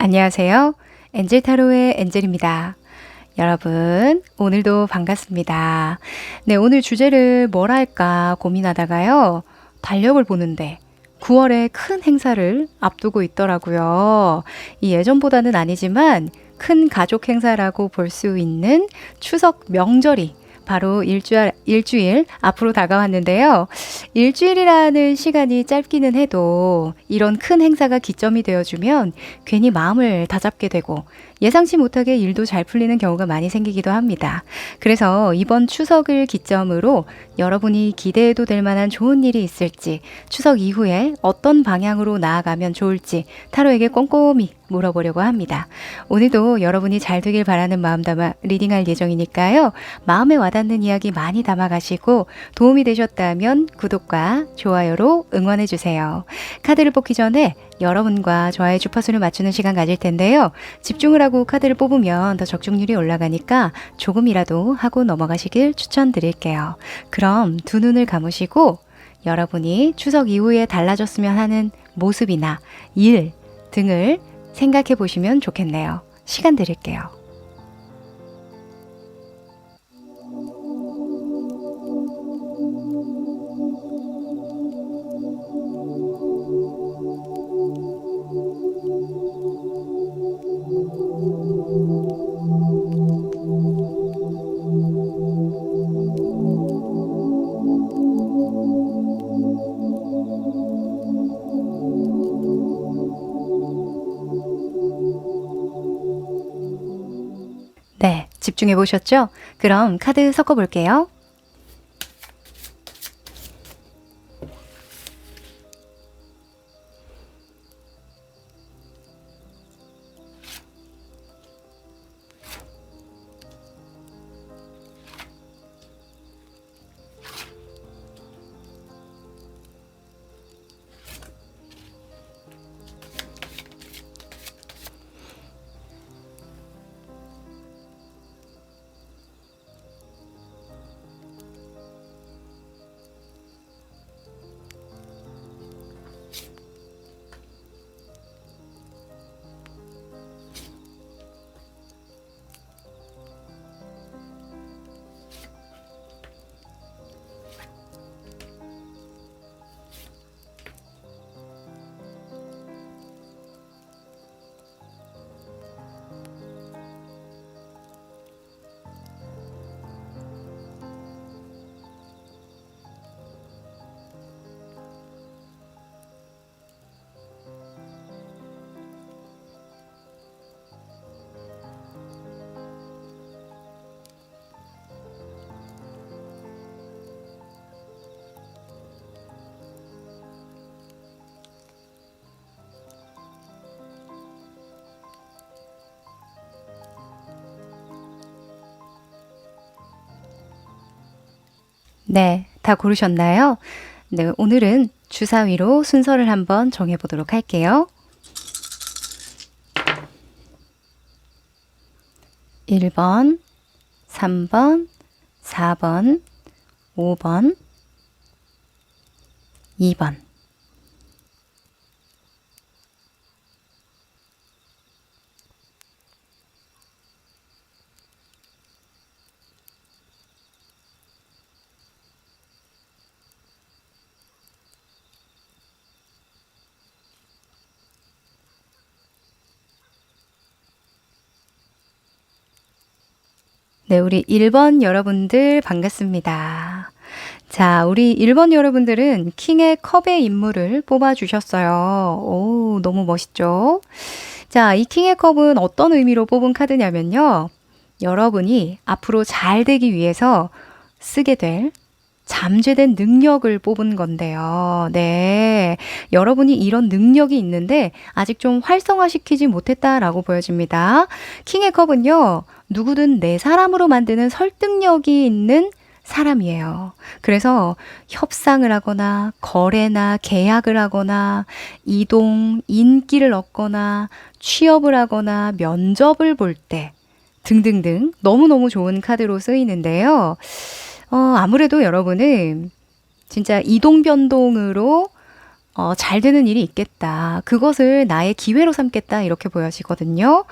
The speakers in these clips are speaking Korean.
안녕하세요. 엔젤 타로의 엔젤입니다. 여러분, 오늘도 반갑습니다. 네, 오늘 주제를 뭘 할까 고민하다가요. 달력을 보는데 9월에 큰 행사를 앞두고 있더라고요. 이 예전보다는 아니지만 큰 가족 행사라고 볼 수 있는 추석 명절이 바로 일주일 앞으로 다가왔는데요. 일주일이라는 시간이 짧기는 해도 이런 큰 행사가 기점이 되어주면 괜히 마음을 다잡게 되고 예상치 못하게 일도 잘 풀리는 경우가 많이 생기기도 합니다. 그래서 이번 추석을 기점으로 여러분이 기대해도 될 만한 좋은 일이 있을지, 추석 이후에 어떤 방향으로 나아가면 좋을지 타로에게 꼼꼼히 물어보려고 합니다. 오늘도 여러분이 잘 되길 바라는 마음 담아 리딩할 예정이니까요. 마음에 와닿는 이야기 많이 담아가시고 도움이 되셨다면 구독과 좋아요로 응원해주세요. 카드를 뽑기 전에 여러분과 저의 주파수를 맞추는 시간 가질 텐데요. 집중을 하고 카드를 뽑으면 더 적중률이 올라가니까 조금이라도 하고 넘어가시길 추천드릴게요. 그럼 두 눈을 감으시고 여러분이 추석 이후에 달라졌으면 하는 모습이나 일 등을 생각해 보시면 좋겠네요. 시간 드릴게요. 네, 집중해 보셨죠? 그럼 카드 섞어 볼게요. 네, 다 고르셨나요? 네, 오늘은 주사위로 순서를 한번 정해보도록 할게요. 1번, 3번, 4번, 5번, 2번. 네, 우리 1번 여러분들 반갑습니다. 자, 우리 1번 여러분들은 킹의 컵의 인물을 뽑아주셨어요. 오, 너무 멋있죠? 자, 이 킹의 컵은 어떤 의미로 뽑은 카드냐면요. 여러분이 앞으로 잘 되기 위해서 쓰게 될 잠재된 능력을 뽑은 건데요. 네. 여러분이 이런 능력이 있는데 아직 좀 활성화시키지 못했다라고 보여집니다. 킹의 컵은요. 누구든 내 사람으로 만드는 설득력이 있는 사람이에요. 그래서 협상을 하거나 거래나 계약을 하거나 이동, 인기를 얻거나 취업을 하거나 면접을 볼 때 등등등 너무너무 좋은 카드로 쓰이는데요. 아무래도 여러분은 진짜 이동 변동으로 잘 되는 일이 있겠다. 그것을 나의 기회로 삼겠다. 이렇게 보여지거든요.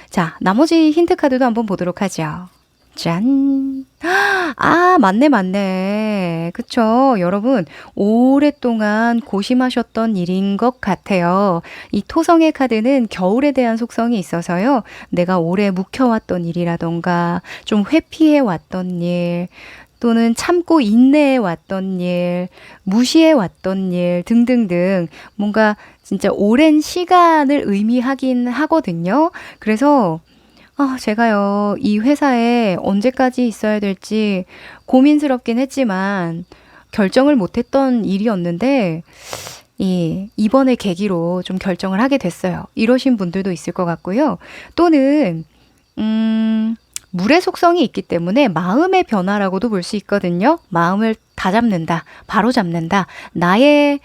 자, 나머지 힌트 카드도 한번 보도록 하죠. 짠. 아, 맞네, 맞네. 그쵸. 여러분, 오랫동안 고심하셨던 일인 것 같아요. 이 토성의 카드는 겨울에 대한 속성이 있어서요. 내가 오래 묵혀왔던 일이라던가, 좀 회피해왔던 일, 또는 참고 인내해왔던 일, 무시해왔던 일 등등등 뭔가 진짜 오랜 시간을 의미하긴 하거든요. 그래서 제가요, 이 회사에 언제까지 있어야 될지 고민스럽긴 했지만 결정을 못했던 일이었는데, 이번에 계기로 좀 결정을 하게 됐어요. 이러신 분들도 있을 것 같고요. 또는, 물의 속성이 있기 때문에 마음의 변화라고도 볼 수 있거든요. 마음을 다잡는다, 바로 잡는다. 나의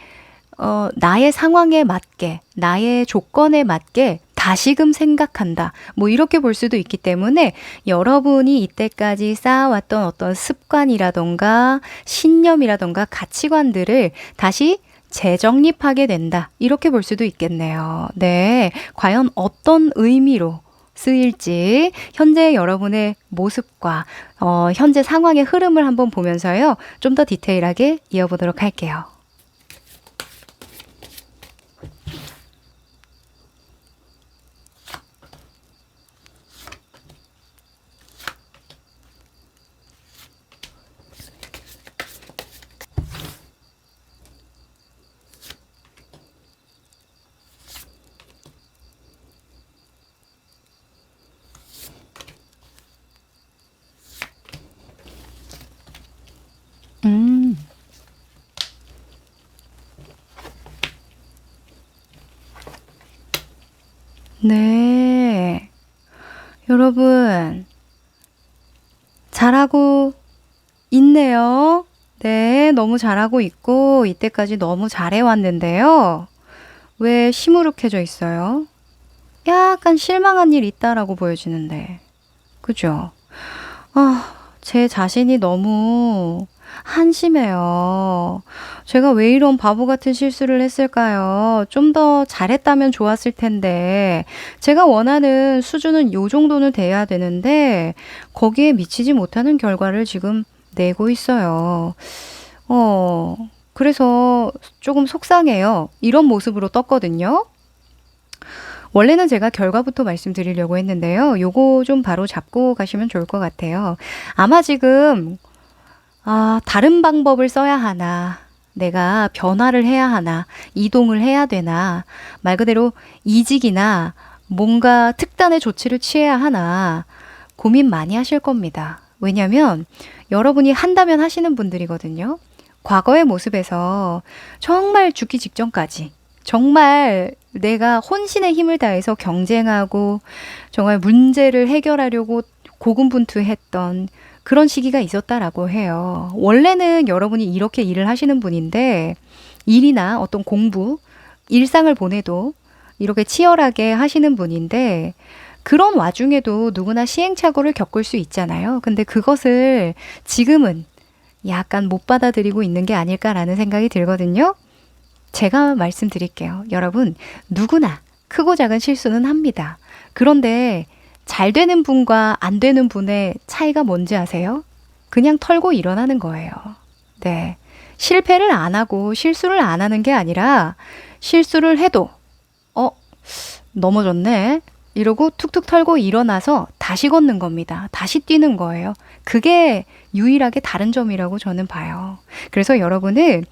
상황에 맞게, 나의 조건에 맞게 다시금 생각한다. 뭐 이렇게 볼 수도 있기 때문에 여러분이 이때까지 쌓아왔던 어떤 습관이라던가 신념이라던가 가치관들을 다시 재정립하게 된다. 이렇게 볼 수도 있겠네요. 네. 과연 어떤 의미로 쓰일지 현재 여러분의 모습과 현재 상황의 흐름을 한번 보면서요. 좀 더 디테일하게 이어보도록 할게요. 음, 네. 여러분, 잘하고 있네요. 네, 너무 잘하고 있고, 이때까지 너무 잘해왔는데요. 왜 시무룩해져 있어요? 약간 실망한 일 있다라고 보여지는데. 그죠? 제 자신이 너무 한심해요. 제가 왜 이런 바보 같은 실수를 했을까요? 좀 더 잘했다면 좋았을 텐데, 제가 원하는 수준은 요 정도는 돼야 되는데, 거기에 미치지 못하는 결과를 지금 내고 있어요. 어, 그래서 조금 속상해요. 이런 모습으로 떴거든요. 원래는 제가 결과부터 말씀드리려고 했는데요. 요거 좀 바로 잡고 가시면 좋을 것 같아요. 아마 지금 다른 방법을 써야 하나, 내가 변화를 해야 하나, 이동을 해야 되나, 말 그대로 이직이나 뭔가 특단의 조치를 취해야 하나 고민 많이 하실 겁니다. 왜냐면 여러분이 한다면 하시는 분들이거든요. 과거의 모습에서 정말 죽기 직전까지 정말 내가 혼신의 힘을 다해서 경쟁하고 정말 문제를 해결하려고 고군분투했던 그런 시기가 있었다라고 해요. 원래는 여러분이 이렇게 일을 하시는 분인데 일이나 어떤 공부, 일상을 보내도 이렇게 치열하게 하시는 분인데 그런 와중에도 누구나 시행착오를 겪을 수 있잖아요. 근데 그것을 지금은 약간 못 받아들이고 있는 게 아닐까라는 생각이 들거든요. 제가 말씀드릴게요. 여러분, 누구나 크고 작은 실수는 합니다. 그런데 잘 되는 분과 안 되는 분의 차이가 뭔지 아세요? 그냥 털고 일어나는 거예요. 네. 실패를 안 하고 실수를 안 하는 게 아니라 실수를 해도, 어, 넘어졌네. 이러고 툭툭 털고 일어나서 다시 걷는 겁니다. 다시 뛰는 거예요. 그게 유일하게 다른 점이라고 저는 봐요. 그래서 여러분은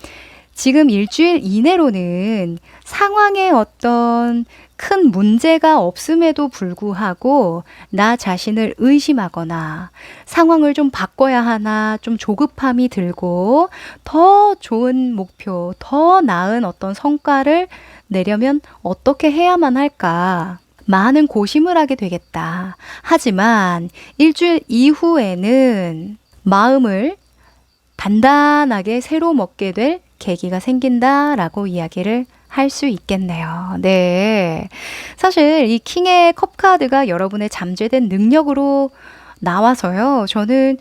지금 일주일 이내로는 상황에 어떤 큰 문제가 없음에도 불구하고 나 자신을 의심하거나 상황을 좀 바꿔야 하나 좀 조급함이 들고 더 좋은 목표, 더 나은 어떤 성과를 내려면 어떻게 해야만 할까? 많은 고심을 하게 되겠다. 하지만 일주일 이후에는 마음을 단단하게 새로 먹게 될 계기가 생긴다라고 이야기를 할 수 있겠네요. 네. 사실 이 킹의 컵 카드가 여러분의 잠재된 능력으로 나와서요. 저는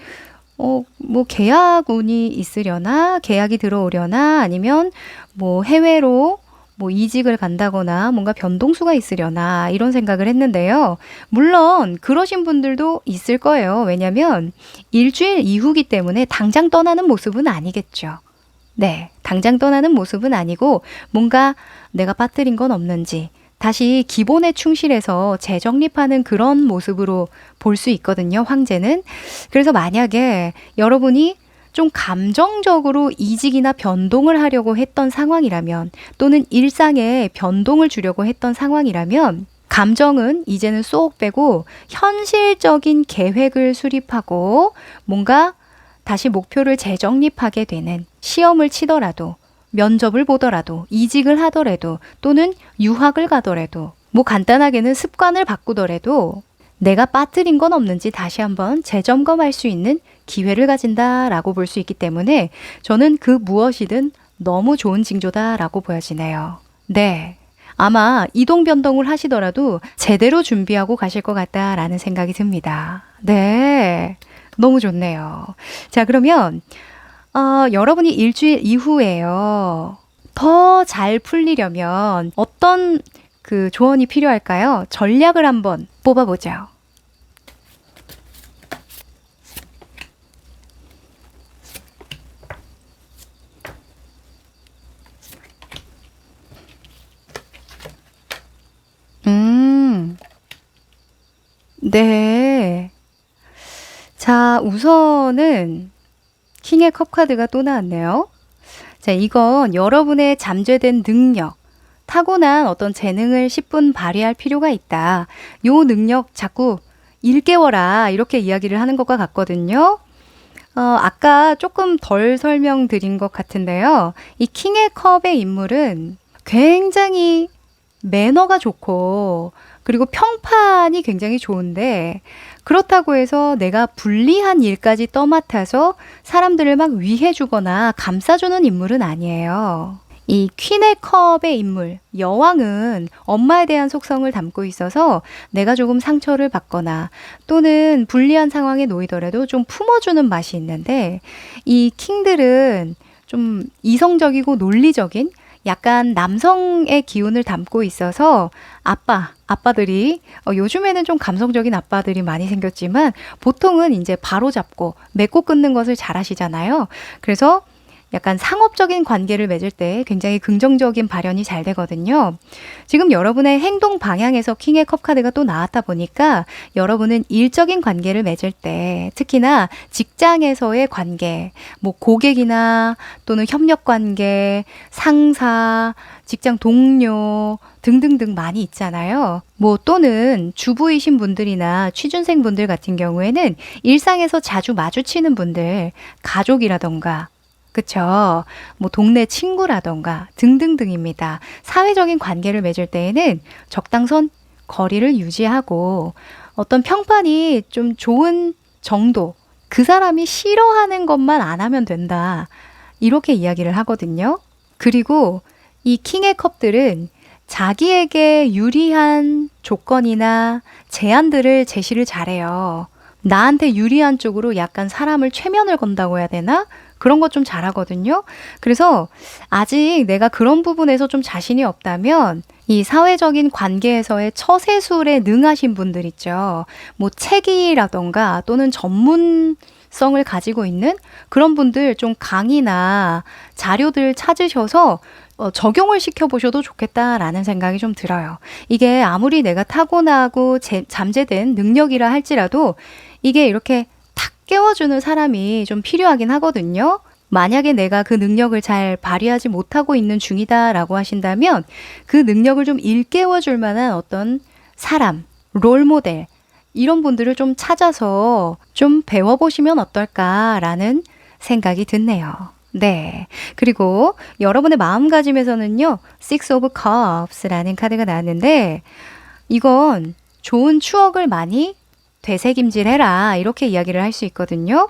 뭐 계약 운이 있으려나, 계약이 들어오려나, 아니면 뭐 해외로 뭐 이직을 간다거나 뭔가 변동수가 있으려나 이런 생각을 했는데요. 물론 그러신 분들도 있을 거예요. 왜냐면 일주일 이후기 때문에 당장 떠나는 모습은 아니겠죠. 네, 당장 떠나는 모습은 아니고 뭔가 내가 빠뜨린 건 없는지 다시 기본에 충실해서 재정립하는 그런 모습으로 볼 수 있거든요, 황제는. 그래서 만약에 여러분이 좀 감정적으로 이직이나 변동을 하려고 했던 상황이라면 또는 일상에 변동을 주려고 했던 상황이라면 감정은 이제는 쏙 빼고 현실적인 계획을 수립하고 뭔가 다시 목표를 재정립하게 되는 시험을 치더라도 면접을 보더라도 이직을 하더라도 또는 유학을 가더라도 뭐 간단하게는 습관을 바꾸더라도 내가 빠뜨린 건 없는지 다시 한번 재점검할 수 있는 기회를 가진다라고 볼 수 있기 때문에 저는 그 무엇이든 너무 좋은 징조다라고 보여지네요. 네. 아마 이동 변동을 하시더라도 제대로 준비하고 가실 것 같다라는 생각이 듭니다. 네. 너무 좋네요. 자, 그러면 여러분이 일주일 이후에요. 더 잘 풀리려면 어떤 그 조언이 필요할까요? 전략을 한번 뽑아보죠. 음, 네. 자, 우선은 킹의 컵 카드가 또 나왔네요. 자, 이건 여러분의 잠재된 능력, 타고난 어떤 재능을 10분 발휘할 필요가 있다. 요 능력 자꾸 일깨워라. 이렇게 이야기를 하는 것과 같거든요. 아까 조금 덜 설명드린 것 같은데요. 이 킹의 컵의 인물은 굉장히 매너가 좋고 그리고 평판이 굉장히 좋은데 그렇다고 해서 내가 불리한 일까지 떠맡아서 사람들을 막 위해주거나 감싸주는 인물은 아니에요. 이 퀸의 컵의 인물, 여왕은 엄마에 대한 속성을 담고 있어서 내가 조금 상처를 받거나 또는 불리한 상황에 놓이더라도 좀 품어주는 맛이 있는데 이 킹들은 좀 이성적이고 논리적인 약간 남성의 기운을 담고 있어서 아빠들이 요즘에는 좀 감성적인 아빠들이 많이 생겼지만 보통은 이제 바로잡고 맺고 끊는 것을 잘 하시잖아요. 그래서 약간 상업적인 관계를 맺을 때 굉장히 긍정적인 발현이 잘 되거든요. 지금 여러분의 행동 방향에서 킹의 컵 카드가 또 나왔다 보니까 여러분은 일적인 관계를 맺을 때 특히나 직장에서의 관계, 뭐 고객이나 또는 협력 관계, 상사, 직장 동료 등등등 많이 있잖아요. 뭐 또는 주부이신 분들이나 취준생 분들 같은 경우에는 일상에서 자주 마주치는 분들, 가족이라던가 그쵸. 뭐 동네 친구라던가 등등등입니다. 사회적인 관계를 맺을 때에는 적당선 거리를 유지하고 어떤 평판이 좀 좋은 정도, 그 사람이 싫어하는 것만 안 하면 된다. 이렇게 이야기를 하거든요. 그리고 이 킹의 컵들은 자기에게 유리한 조건이나 제안들을 제시를 잘해요. 나한테 유리한 쪽으로 약간 사람을 최면을 건다고 해야 되나? 그런 것 좀 잘하거든요. 그래서 아직 내가 그런 부분에서 좀 자신이 없다면 이 사회적인 관계에서의 처세술에 능하신 분들 있죠. 뭐 책이라던가 또는 전문성을 가지고 있는 그런 분들 좀 강의나 자료들 찾으셔서 적용을 시켜보셔도 좋겠다라는 생각이 좀 들어요. 이게 아무리 내가 타고나고 잠재된 능력이라 할지라도 이게 이렇게 탁 깨워주는 사람이 좀 필요하긴 하거든요. 만약에 내가 그 능력을 잘 발휘하지 못하고 있는 중이다라고 하신다면 그 능력을 좀 일깨워줄 만한 어떤 사람, 롤모델 이런 분들을 좀 찾아서 좀 배워보시면 어떨까라는 생각이 드네요. 네. 그리고 여러분의 마음가짐에서는요, Six of Cups라는 카드가 나왔는데 이건 좋은 추억을 많이 되새김질해라 이렇게 이야기를 할 수 있거든요.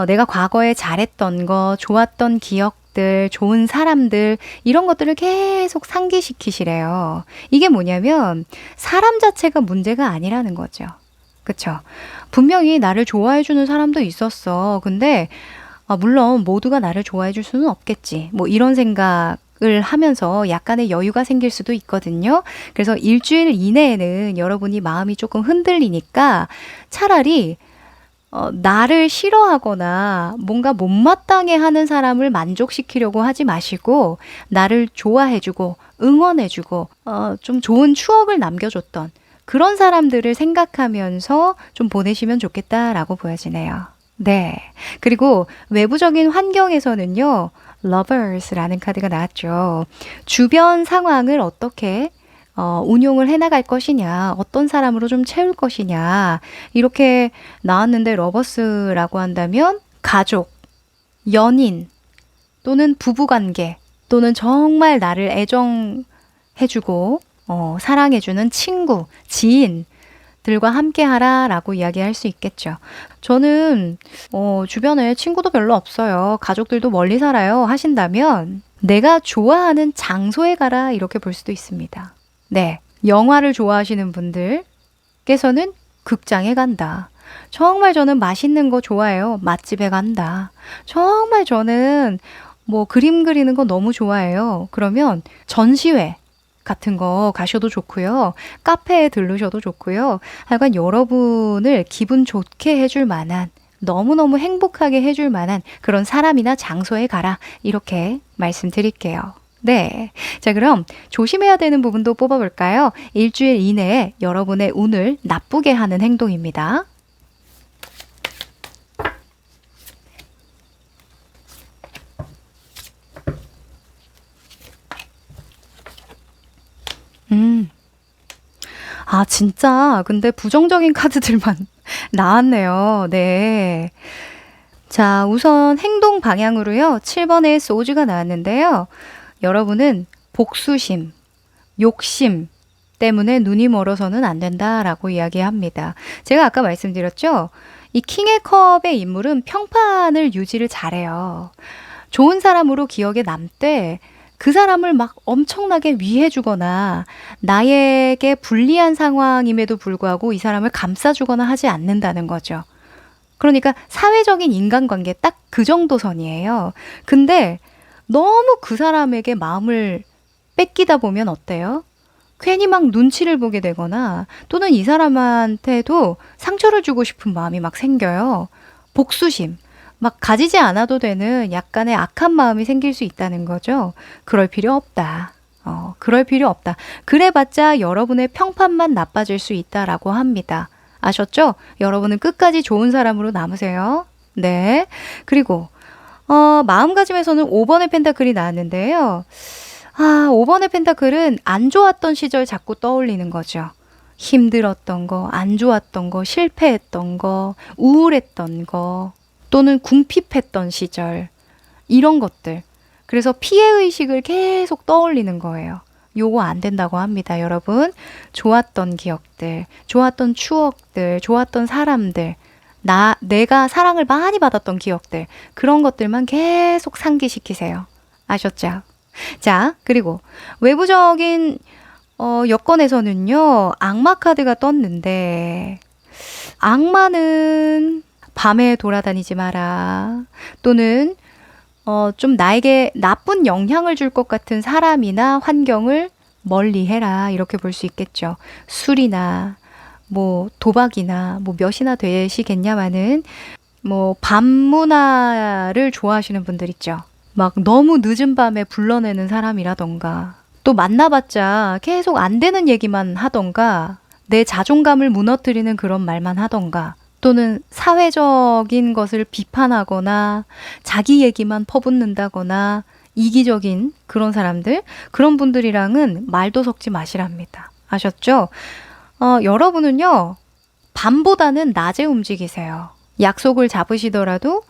내가 과거에 잘했던 거, 좋았던 기억들, 좋은 사람들 이런 것들을 계속 상기시키시래요. 이게 뭐냐면 사람 자체가 문제가 아니라는 거죠. 그쵸? 분명히 나를 좋아해주는 사람도 있었어. 근데 물론 모두가 나를 좋아해 줄 수는 없겠지. 뭐 이런 생각 을 하면서 약간의 여유가 생길 수도 있거든요. 그래서 일주일 이내에는 여러분이 마음이 조금 흔들리니까 차라리 나를 싫어하거나 뭔가 못마땅해 하는 사람을 만족시키려고 하지 마시고 나를 좋아해주고 응원해주고 좀 좋은 추억을 남겨줬던 그런 사람들을 생각하면서 좀 보내시면 좋겠다라고 보여지네요. 네. 그리고 외부적인 환경에서는요, Lovers라는 카드가 나왔죠. 주변 상황을 어떻게 운용을 해나갈 것이냐, 어떤 사람으로 좀 채울 것이냐, 이렇게 나왔는데 러버스라고 한다면 가족, 연인, 또는 부부관계, 또는 정말 나를 애정해주고, 사랑해주는 친구, 지인들과 함께 하라라고 이야기할 수 있겠죠. 저는, 주변에 친구도 별로 없어요. 가족들도 멀리 살아요. 하신다면, 내가 좋아하는 장소에 가라. 이렇게 볼 수도 있습니다. 네. 영화를 좋아하시는 분들께서는 극장에 간다. 정말 저는 맛있는 거 좋아해요. 맛집에 간다. 정말 저는 뭐 그림 그리는 거 너무 좋아해요. 그러면 전시회 같은 거 가셔도 좋고요. 카페에 들르셔도 좋고요. 하여간 여러분을 기분 좋게 해줄 만한 너무너무 행복하게 해줄 만한 그런 사람이나 장소에 가라. 이렇게 말씀드릴게요. 네. 자, 그럼 조심해야 되는 부분도 뽑아볼까요? 일주일 이내에 여러분의 운을 나쁘게 하는 행동입니다. 음. 아, 진짜. 근데 부정적인 카드들만 나왔네요. 네. 자, 우선 행동 방향으로요. 7번의 소주가 나왔는데요. 여러분은 복수심, 욕심 때문에 눈이 멀어서는 안 된다라고 이야기합니다. 제가 아까 말씀드렸죠? 이 킹의 컵의 인물은 평판을 유지를 잘해요. 좋은 사람으로 기억에 남되 그 사람을 막 엄청나게 위해주거나 나에게 불리한 상황임에도 불구하고 이 사람을 감싸주거나 하지 않는다는 거죠. 그러니까 사회적인 인간관계 딱 그 정도 선이에요. 근데 너무 그 사람에게 마음을 뺏기다 보면 어때요? 괜히 막 눈치를 보게 되거나 또는 이 사람한테도 상처를 주고 싶은 마음이 막 생겨요. 복수심. 막 가지지 않아도 되는 약간의 악한 마음이 생길 수 있다는 거죠. 그럴 필요 없다. 그럴 필요 없다. 그래봤자 여러분의 평판만 나빠질 수 있다라고 합니다. 아셨죠? 여러분은 끝까지 좋은 사람으로 남으세요. 네. 그리고 마음가짐에서는 5번의 펜타클이 나왔는데요. 5번의 펜타클은 안 좋았던 시절 자꾸 떠올리는 거죠. 힘들었던 거, 안 좋았던 거, 실패했던 거, 우울했던 거, 또는 궁핍했던 시절, 이런 것들. 그래서 피해의식을 계속 떠올리는 거예요. 요거 안 된다고 합니다, 여러분. 좋았던 기억들, 좋았던 추억들, 좋았던 사람들, 내가 사랑을 많이 받았던 기억들, 그런 것들만 계속 상기시키세요. 아셨죠? 자, 그리고 외부적인 여건에서는요, 악마 카드가 떴는데, 악마는 밤에 돌아다니지 마라. 또는 좀 나에게 나쁜 영향을 줄 것 같은 사람이나 환경을 멀리 해라. 이렇게 볼 수 있겠죠. 술이나 뭐 도박이나 뭐 몇이나 되시겠냐마는 뭐 밤문화를 좋아하시는 분들 있죠. 막 너무 늦은 밤에 불러내는 사람이라던가 또 만나봤자 계속 안 되는 얘기만 하던가 내 자존감을 무너뜨리는 그런 말만 하던가 또는 사회적인 것을 비판하거나 자기 얘기만 퍼붓는다거나 이기적인 그런 사람들, 그런 분들이랑은 말도 섞지 마시랍니다. 아셨죠? 여러분은요, 밤보다는 낮에 움직이세요. 약속을 잡으시더라도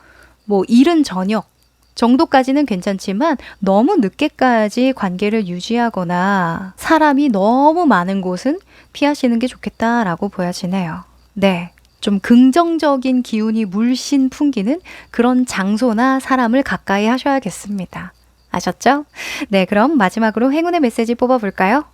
뭐 이른 저녁 정도까지는 괜찮지만 너무 늦게까지 관계를 유지하거나 사람이 너무 많은 곳은 피하시는 게 좋겠다라고 보여지네요. 네. 좀 긍정적인 기운이 물씬 풍기는 그런 장소나 사람을 가까이 하셔야겠습니다. 아셨죠? 네, 그럼 마지막으로 행운의 메시지 뽑아볼까요?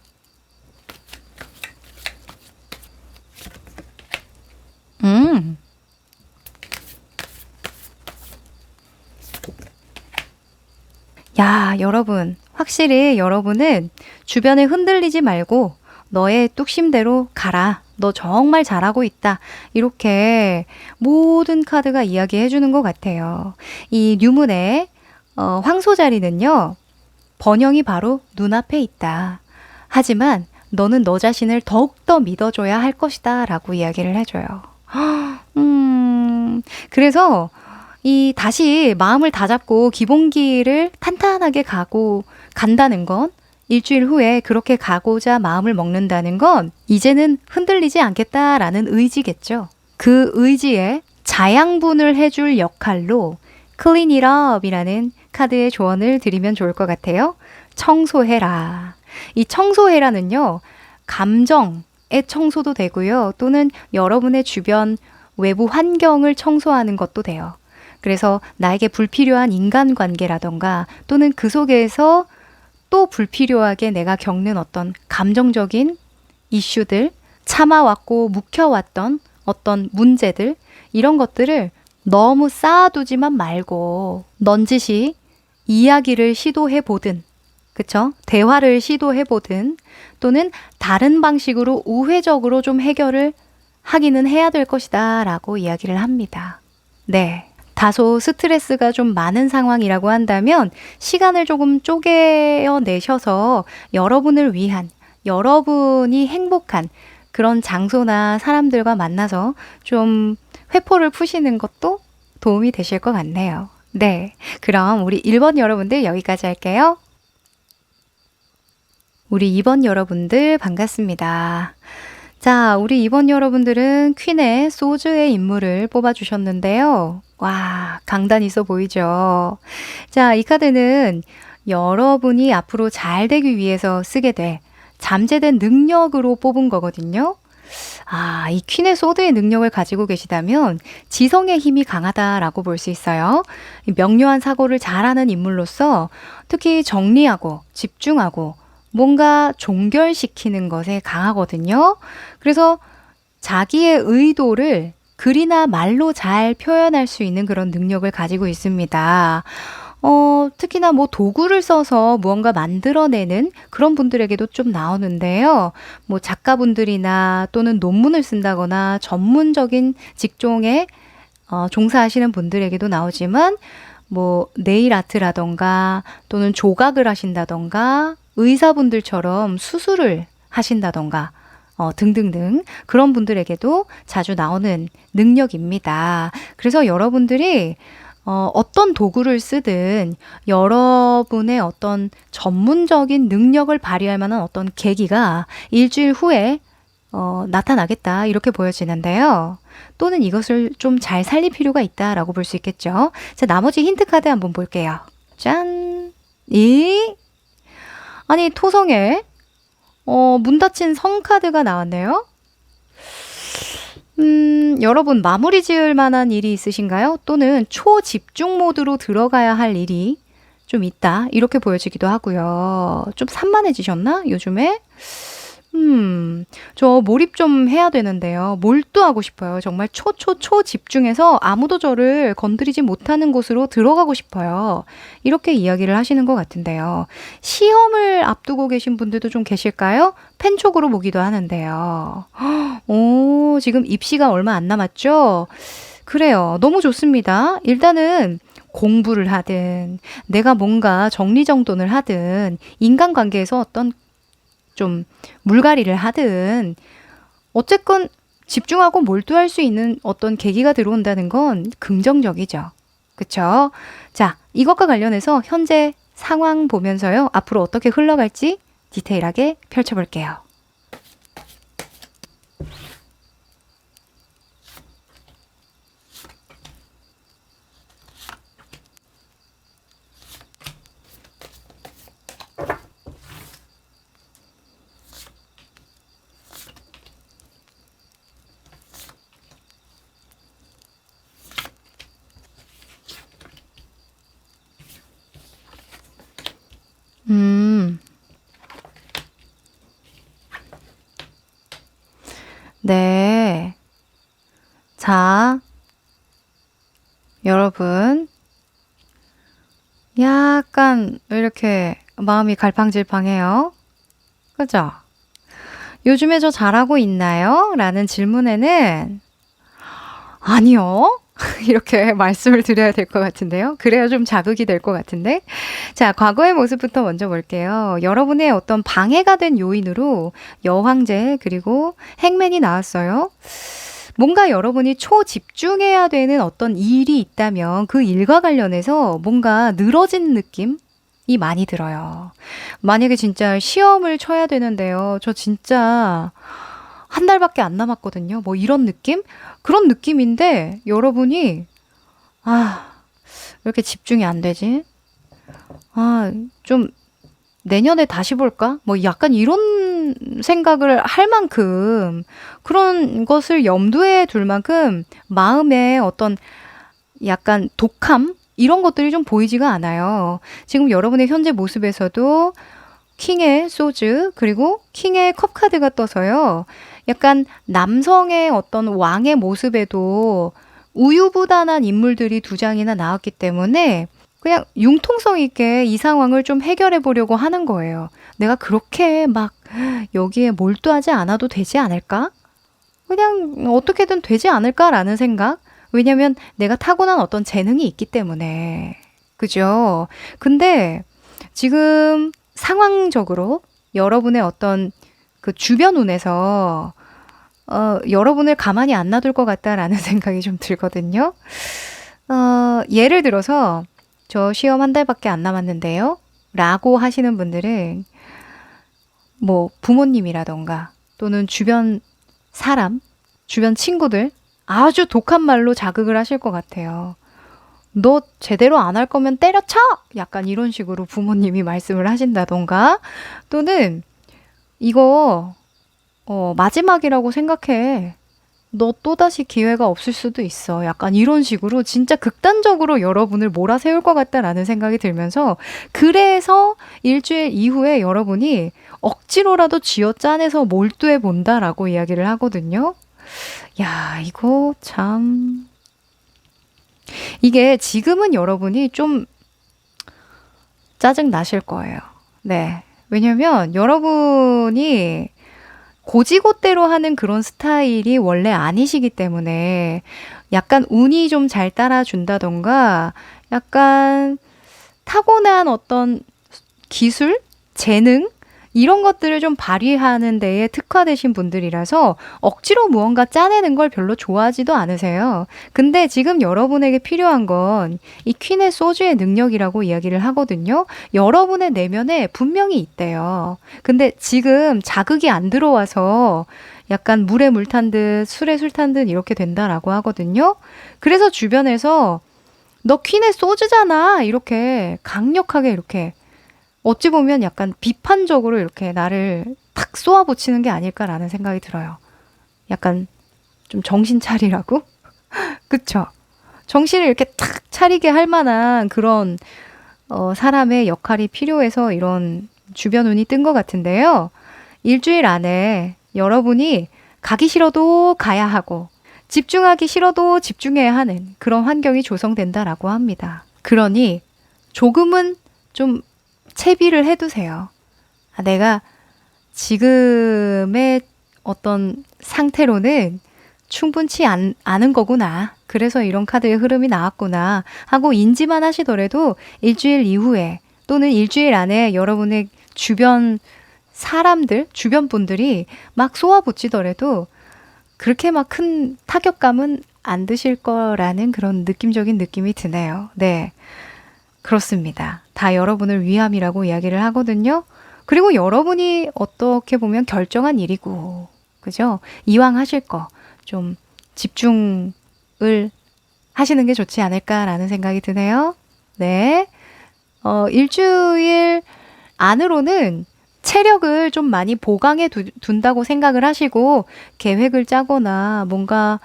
야, 여러분, 확실히 여러분은 주변에 흔들리지 말고 너의 뚝심대로 가라. 너 정말 잘하고 있다. 이렇게 모든 카드가 이야기해 주는 것 같아요. 이 뉴문의 황소자리는요. 번영이 바로 눈앞에 있다. 하지만 너는 너 자신을 더욱더 믿어줘야 할 것이다. 라고 이야기를 해줘요. 그래서 이 다시 마음을 다잡고 기본기를 탄탄하게 가고 간다는 건 일주일 후에 그렇게 가고자 마음을 먹는다는 건 이제는 흔들리지 않겠다라는 의지겠죠. 그 의지에 자양분을 해줄 역할로 Clean it up이라는 카드의 조언을 드리면 좋을 것 같아요. 청소해라. 이 청소해라는요. 감정의 청소도 되고요. 또는 여러분의 주변 외부 환경을 청소하는 것도 돼요. 그래서 나에게 불필요한 인간관계라던가 또는 그 속에서 또 불필요하게 내가 겪는 어떤 감정적인 이슈들, 참아왔고 묵혀왔던 어떤 문제들, 이런 것들을 너무 쌓아두지만 말고 넌지시 이야기를 시도해보든, 그쵸? 대화를 시도해보든 또는 다른 방식으로 우회적으로 좀 해결을 하기는 해야 될 것이다 라고 이야기를 합니다. 네. 다소 스트레스가 좀 많은 상황이라고 한다면 시간을 조금 쪼개내셔서 여러분을 위한, 여러분이 행복한 그런 장소나 사람들과 만나서 좀 회포를 푸시는 것도 도움이 되실 것 같네요. 네, 그럼 우리 1번 여러분들 여기까지 할게요. 우리 2번 여러분들 반갑습니다. 자, 우리 2번 여러분들은 퀸의 소즈의 인물을 뽑아주셨는데요. 와, 강단 있어 보이죠? 자, 이 카드는 여러분이 앞으로 잘 되기 위해서 쓰게 될 잠재된 능력으로 뽑은 거거든요. 아, 이 퀸의 소드의 능력을 가지고 계시다면 지성의 힘이 강하다라고 볼 수 있어요. 명료한 사고를 잘하는 인물로서 특히 정리하고 집중하고 뭔가 종결시키는 것에 강하거든요. 그래서 자기의 의도를 글이나 말로 잘 표현할 수 있는 그런 능력을 가지고 있습니다. 특히나 뭐 도구를 써서 무언가 만들어내는 그런 분들에게도 좀 나오는데요. 뭐 작가분들이나 또는 논문을 쓴다거나 전문적인 직종에 종사하시는 분들에게도 나오지만 뭐 네일 아트라던가 또는 조각을 하신다던가 의사분들처럼 수술을 하신다던가 등등등 그런 분들에게도 자주 나오는 능력입니다. 그래서 여러분들이 어떤 도구를 쓰든 여러분의 어떤 전문적인 능력을 발휘할 만한 어떤 계기가 일주일 후에 나타나겠다 이렇게 보여지는데요. 또는 이것을 좀 잘 살릴 필요가 있다라고 볼 수 있겠죠. 자, 나머지 힌트 카드 한번 볼게요. 짠! 아니 토성에 문 닫힌 성 카드가 나왔네요. 여러분 마무리 지을 만한 일이 있으신가요? 또는 초집중 모드로 들어가야 할 일이 좀 있다. 이렇게 보여지기도 하고요. 좀 산만해지셨나? 요즘에? 저 몰입 좀 해야 되는데요. 몰두하고 싶어요. 정말 집중해서 아무도 저를 건드리지 못하는 곳으로 들어가고 싶어요. 이렇게 이야기를 하시는 것 같은데요. 시험을 앞두고 계신 분들도 좀 계실까요? 펜 쪽으로 보기도 하는데요. 오, 지금 입시가 얼마 안 남았죠? 그래요. 너무 좋습니다. 일단은 공부를 하든, 내가 뭔가 정리정돈을 하든, 인간관계에서 어떤 좀 물갈이를 하든 어쨌건 집중하고 몰두할 수 있는 어떤 계기가 들어온다는 건 긍정적이죠. 그쵸? 자, 이것과 관련해서 현재 상황 보면서요. 앞으로 어떻게 흘러갈지 디테일하게 펼쳐볼게요. 음, 네. 자, 여러분. 약간 이렇게 마음이 갈팡질팡해요. 그죠? 요즘에 저 잘하고 있나요? 라는 질문에는 아니요. 이렇게 말씀을 드려야 될 것 같은데요. 그래야 좀 자극이 될 것 같은데. 자, 과거의 모습부터 먼저 볼게요. 여러분의 어떤 방해가 된 요인으로 여황제 그리고 행맨이 나왔어요. 뭔가 여러분이 초집중해야 되는 어떤 일이 있다면 그 일과 관련해서 뭔가 늘어진 느낌이 많이 들어요. 만약에 진짜 시험을 쳐야 되는데요. 저 진짜 한 달밖에 안 남았거든요. 뭐 이런 느낌? 그런 느낌인데 여러분이 아, 왜 이렇게 집중이 안 되지? 아, 좀 내년에 다시 볼까? 뭐 약간 이런 생각을 할 만큼 그런 것을 염두에 둘 만큼 마음에 어떤 약간 독함? 이런 것들이 좀 보이지가 않아요. 지금 여러분의 현재 모습에서도 킹의 소즈, 그리고 킹의 컵 카드가 떠서요. 약간 남성의 어떤 왕의 모습에도 우유부단한 인물들이 두 장이나 나왔기 때문에 그냥 융통성 있게 이 상황을 좀 해결해 보려고 하는 거예요. 내가 그렇게 막 여기에 몰두하지 않아도 되지 않을까? 그냥 어떻게든 되지 않을까라는 생각? 왜냐면 내가 타고난 어떤 재능이 있기 때문에. 그죠? 근데 지금 상황적으로 여러분의 어떤 그 주변 운에서 여러분을 가만히 안 놔둘 것 같다라는 생각이 좀 들거든요. 예를 들어서 저 시험 한 달밖에 안 남았는데요. 라고 하시는 분들은 뭐 부모님이라던가 또는 주변 사람, 주변 친구들 아주 독한 말로 자극을 하실 것 같아요. 너 제대로 안 할 거면 때려쳐! 약간 이런 식으로 부모님이 말씀을 하신다던가 또는 이거 마지막이라고 생각해. 너 또다시 기회가 없을 수도 있어. 약간 이런 식으로 진짜 극단적으로 여러분을 몰아세울 것 같다라는 생각이 들면서 그래서 일주일 이후에 여러분이 억지로라도 쥐어짜내서 몰두해 본다라고 이야기를 하거든요. 야, 이거 참. 이게 지금은 여러분이 좀 짜증 나실 거예요. 네. 왜냐면 여러분이 고지고대로 하는 그런 스타일이 원래 아니시기 때문에 약간 운이 좀 잘 따라준다던가 약간 타고난 어떤 기술, 재능 이런 것들을 좀 발휘하는 데에 특화되신 분들이라서 억지로 무언가 짜내는 걸 별로 좋아하지도 않으세요. 근데 지금 여러분에게 필요한 건 이 퀸의 소주의 능력이라고 이야기를 하거든요. 여러분의 내면에 분명히 있대요. 근데 지금 자극이 안 들어와서 약간 물에 물 탄 듯 술에 술 탄 듯 이렇게 된다라고 하거든요. 그래서 주변에서 너 퀸의 소주잖아. 이렇게 강력하게 이렇게 어찌 보면 약간 비판적으로 이렇게 나를 탁 쏘아붙이는 게 아닐까라는 생각이 들어요. 약간 좀 정신 차리라고? 그쵸? 정신을 이렇게 탁 차리게 할 만한 그런 사람의 역할이 필요해서 이런 주변 운이 뜬 것 같은데요. 일주일 안에 여러분이 가기 싫어도 가야 하고 집중하기 싫어도 집중해야 하는 그런 환경이 조성된다라고 합니다. 그러니 조금은 좀 채비를 해두세요. 아, 내가 지금의 어떤 상태로는 충분치 않은 거구나. 그래서 이런 카드의 흐름이 나왔구나. 하고 인지만 하시더라도 일주일 이후에 또는 일주일 안에 여러분의 주변 사람들, 주변 분들이 막 쏘아붙이더라도 그렇게 막 큰 타격감은 안 드실 거라는 그런 느낌적인 느낌이 드네요. 네. 그렇습니다. 다 여러분을 위함이라고 이야기를 하거든요. 그리고 여러분이 어떻게 보면 결정한 일이고, 그죠? 이왕 하실 거 좀 집중을 하시는 게 좋지 않을까라는 생각이 드네요. 네. 일주일 안으로는 체력을 좀 많이 보강해 둔다고 생각을 하시고 계획을 짜거나 뭔가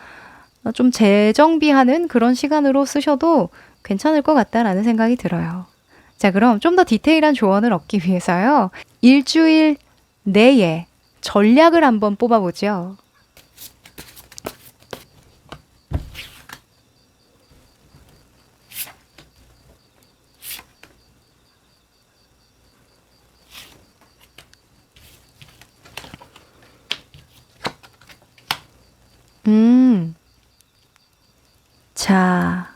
좀 재정비하는 그런 시간으로 쓰셔도 괜찮을 것 같다라는 생각이 들어요. 자, 그럼 좀 더 디테일한 조언을 얻기 위해서요. 일주일 내에 전략을 한번 뽑아보죠. 음, 자,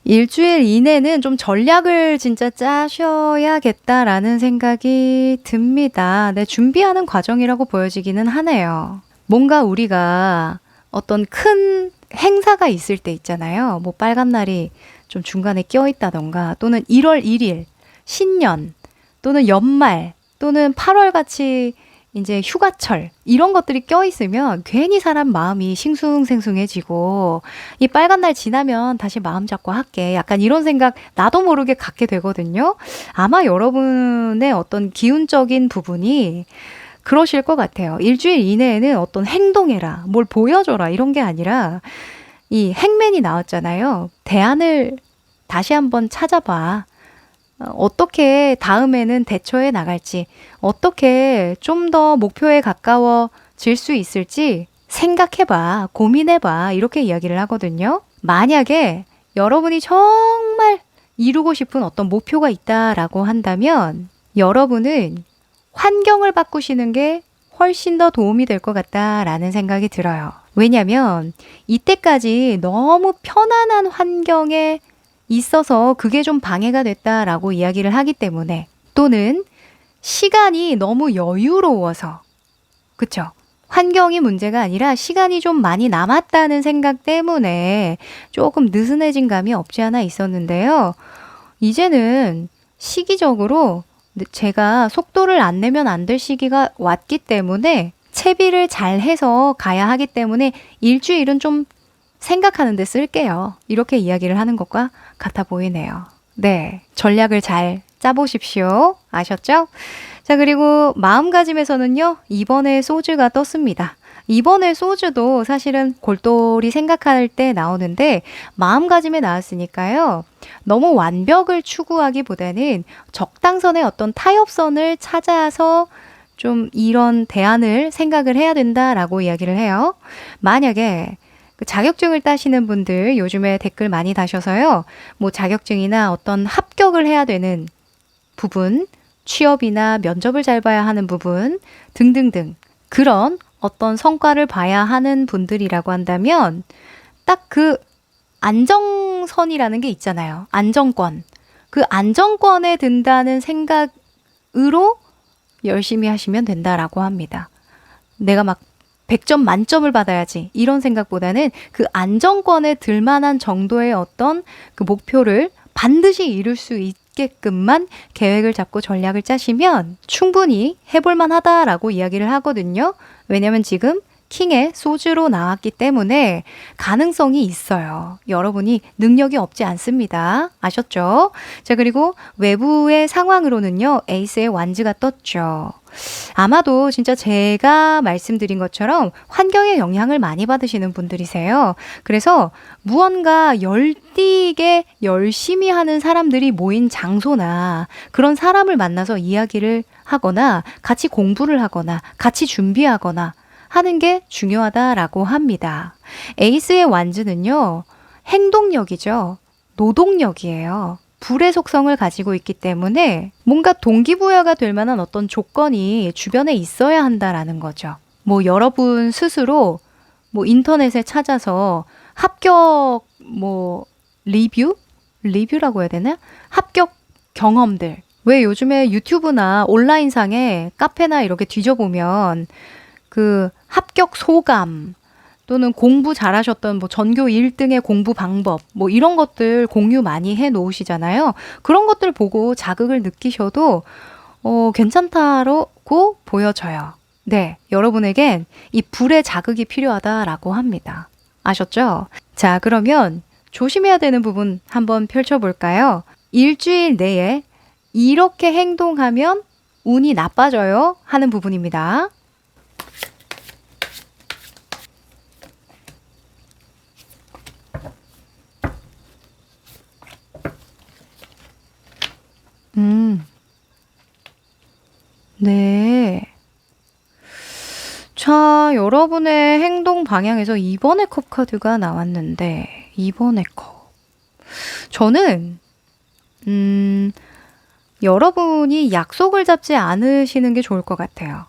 일주일 이내는 좀 전략을 진짜 짜셔야겠다라는 생각이 듭니다. 네, 준비하는 과정이라고 보여지기는 하네요. 뭔가 우리가 어떤 큰 행사가 있을 때 있잖아요. 뭐 빨간 날이 좀 중간에 껴 있다던가 또는 1월 1일, 신년 또는 연말 또는 8월 같이 이제 휴가철 이런 것들이 껴 있으면 괜히 사람 마음이 싱숭생숭해지고 이 빨간 날 지나면 다시 마음 잡고 할게. 약간 이런 생각 나도 모르게 갖게 되거든요. 아마 여러분의 어떤 기운적인 부분이 그러실 것 같아요. 일주일 이내에는 어떤 행동해라, 뭘 보여줘라 이런 게 아니라 이 행맨이 나왔잖아요. 대안을 다시 한번 찾아봐. 어떻게 다음에는 대처해 나갈지, 어떻게 좀 더 목표에 가까워질 수 있을지 생각해봐, 고민해봐, 이렇게 이야기를 하거든요. 만약에 여러분이 정말 이루고 싶은 어떤 목표가 있다라고 한다면 여러분은 환경을 바꾸시는 게 훨씬 더 도움이 될 것 같다라는 생각이 들어요. 왜냐면 이때까지 너무 편안한 환경에 있어서 그게 좀 방해가 됐다라고 이야기를 하기 때문에 또는 시간이 너무 여유로워서 그쵸? 환경이 문제가 아니라 시간이 좀 많이 남았다는 생각 때문에 조금 느슨해진 감이 없지 않아 있었는데요. 이제는 시기적으로 제가 속도를 안 내면 안 될 시기가 왔기 때문에 채비를 잘 해서 가야 하기 때문에 일주일은 좀 생각하는 데 쓸게요. 이렇게 이야기를 하는 것과 같아 보이네요. 네. 전략을 잘 짜보십시오. 아셨죠? 자, 그리고 마음가짐에서는요, 이번에 소주가 떴습니다. 이번에 소주도 사실은 골똘히 생각할 때 나오는데, 마음가짐에 나왔으니까요, 너무 완벽을 추구하기보다는 적당선의 어떤 타협선을 찾아서 좀 이런 대안을 생각을 해야 된다라고 이야기를 해요. 만약에 그 자격증을 따시는 분들 요즘에 댓글 많이 다셔서요. 뭐 자격증이나 어떤 합격을 해야 되는 부분, 취업이나 면접을 잘 봐야 하는 부분 등등등 그런 어떤 성과를 봐야 하는 분들이라고 한다면 딱 그 안정선이라는 게 있잖아요. 안정권. 그 안정권에 든다는 생각으로 열심히 하시면 된다라고 합니다. 내가 막 100점 만점을 받아야지 이런 생각보다는 그 안정권에 들 만한 정도의 어떤 그 목표를 반드시 이룰 수 있게끔만 계획을 잡고 전략을 짜시면 충분히 해볼 만하다라고 이야기를 하거든요. 왜냐면 지금 킹의 소주로 나왔기 때문에 가능성이 있어요. 여러분이 능력이 없지 않습니다. 아셨죠? 자, 그리고 외부의 상황으로는요. 에이스의 완즈가 떴죠. 아마도 진짜 제가 말씀드린 것처럼 환경의 영향을 많이 받으시는 분들이세요. 그래서 무언가 열띠게 열심히 하는 사람들이 모인 장소나 그런 사람을 만나서 이야기를 하거나 같이 공부를 하거나 같이 준비하거나 하는 게 중요하다라고 합니다. 에이스의 완즈는요, 행동력이죠. 노동력이에요. 불의 속성을 가지고 있기 때문에 뭔가 동기부여가 될 만한 어떤 조건이 주변에 있어야 한다라는 거죠. 뭐 여러분 스스로 뭐 인터넷에 찾아서 합격 뭐 리뷰라고 해야 되나? 합격 경험들. 왜 요즘에 유튜브나 온라인상에 카페나 이렇게 뒤져보면 그 합격 소감 또는 공부 잘하셨던 뭐 전교 1등의 공부 방법 뭐 이런 것들 공유 많이 해 놓으시잖아요. 그런 것들 보고 자극을 느끼셔도 괜찮다고 보여져요. 네, 여러분에겐 이 불의 자극이 필요하다라고 합니다. 아셨죠? 자, 그러면 조심해야 되는 부분 한번 펼쳐볼까요? 일주일 내에 이렇게 행동하면 운이 나빠져요 하는 부분입니다. 네. 자, 여러분의 행동 방향에서 2번의 컵 카드가 나왔는데, 2번의 컵. 저는, 여러분이 약속을 잡지 않으시는 게 좋을 것 같아요.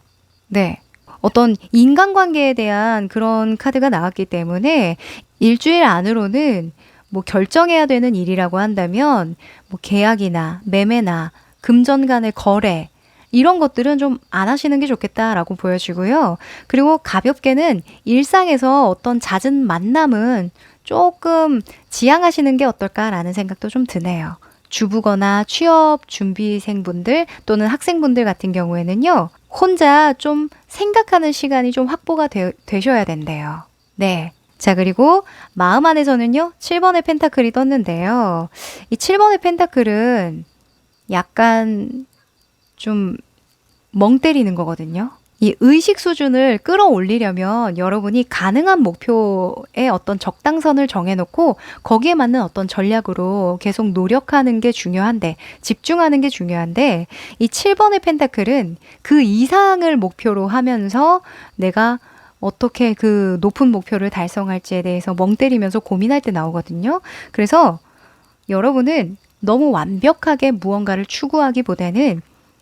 네. 어떤 인간관계에 대한 그런 카드가 나왔기 때문에 일주일 안으로는 뭐 결정해야 되는 일이라고 한다면 뭐 계약이나 매매나 금전 간의 거래 이런 것들은 좀 안 하시는 게 좋겠다라고 보여지고요. 그리고 가볍게는 일상에서 어떤 잦은 만남은 조금 지양하시는 게 어떨까라는 생각도 좀 드네요. 주부거나 취업 준비생분들 또는 학생분들 같은 경우에는요. 혼자 좀 생각하는 시간이 좀 확보가 되셔야 된대요. 네. 자, 그리고 마음 안에서는요. 7번의 펜타클이 떴는데요. 이 7번의 펜타클은 약간 좀 멍 때리는 거거든요. 이 의식 수준을 끌어올리려면 여러분이 가능한 목표의 어떤 적당선을 정해놓고 거기에 맞는 어떤 전략으로 계속 노력하는 게 중요한데, 집중하는 게 중요한데, 이 7번의 펜타클은 그 이상을 목표로 하면서 내가 어떻게 그 높은 목표를 달성할지에 대해서 멍 때리면서 고민할 때 나오거든요. 그래서 여러분은 너무 완벽하게 무언가를 추구하기보다는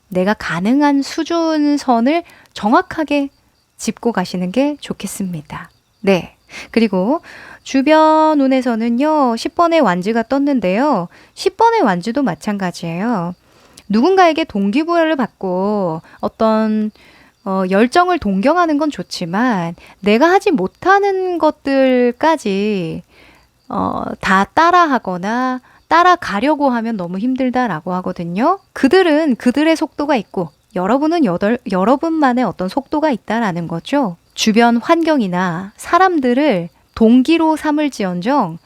내가 가능한 수준선을 정확하게 짚고 가시는 게 좋겠습니다. 네. 그리고 주변 운에서는요, 10번의 완즈가 떴는데요. 10번의 완즈도 마찬가지예요. 누군가에게 동기부여를 받고 어떤 열정을 동경하는 건 좋지만 내가 하지 못하는 것들까지 다 따라하거나 따라가려고 하면 너무 힘들다라고 하거든요. 그들은 그들의 속도가 있고 여러분은 여러분만의 어떤 속도가 있다라는 거죠. 주변 환경이나 사람들을 동기로 삼을지언정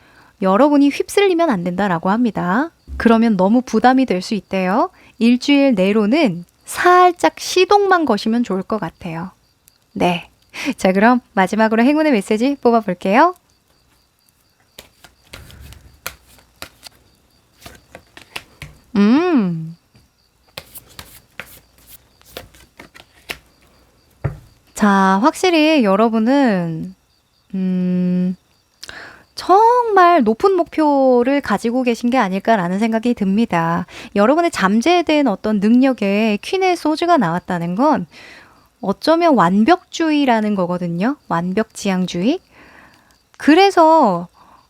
여러분이 휩쓸리면 안 된다라고 합니다. 그러면 너무 부담이 될 수 있대요. 일주일 내로는 살짝 시동만 거시면 좋을 것 같아요. 네. 자, 그럼 마지막으로 행운의 메시지 뽑아볼게요. 자, 확실히 여러분은, 정말 높은 목표를 가지고 계신 게 아닐까라는 생각이 듭니다. 여러분의 잠재된 어떤 능력에 퀸의 소즈가 나왔다는 건 어쩌면 완벽주의라는 거거든요. 완벽지향주의. 그래서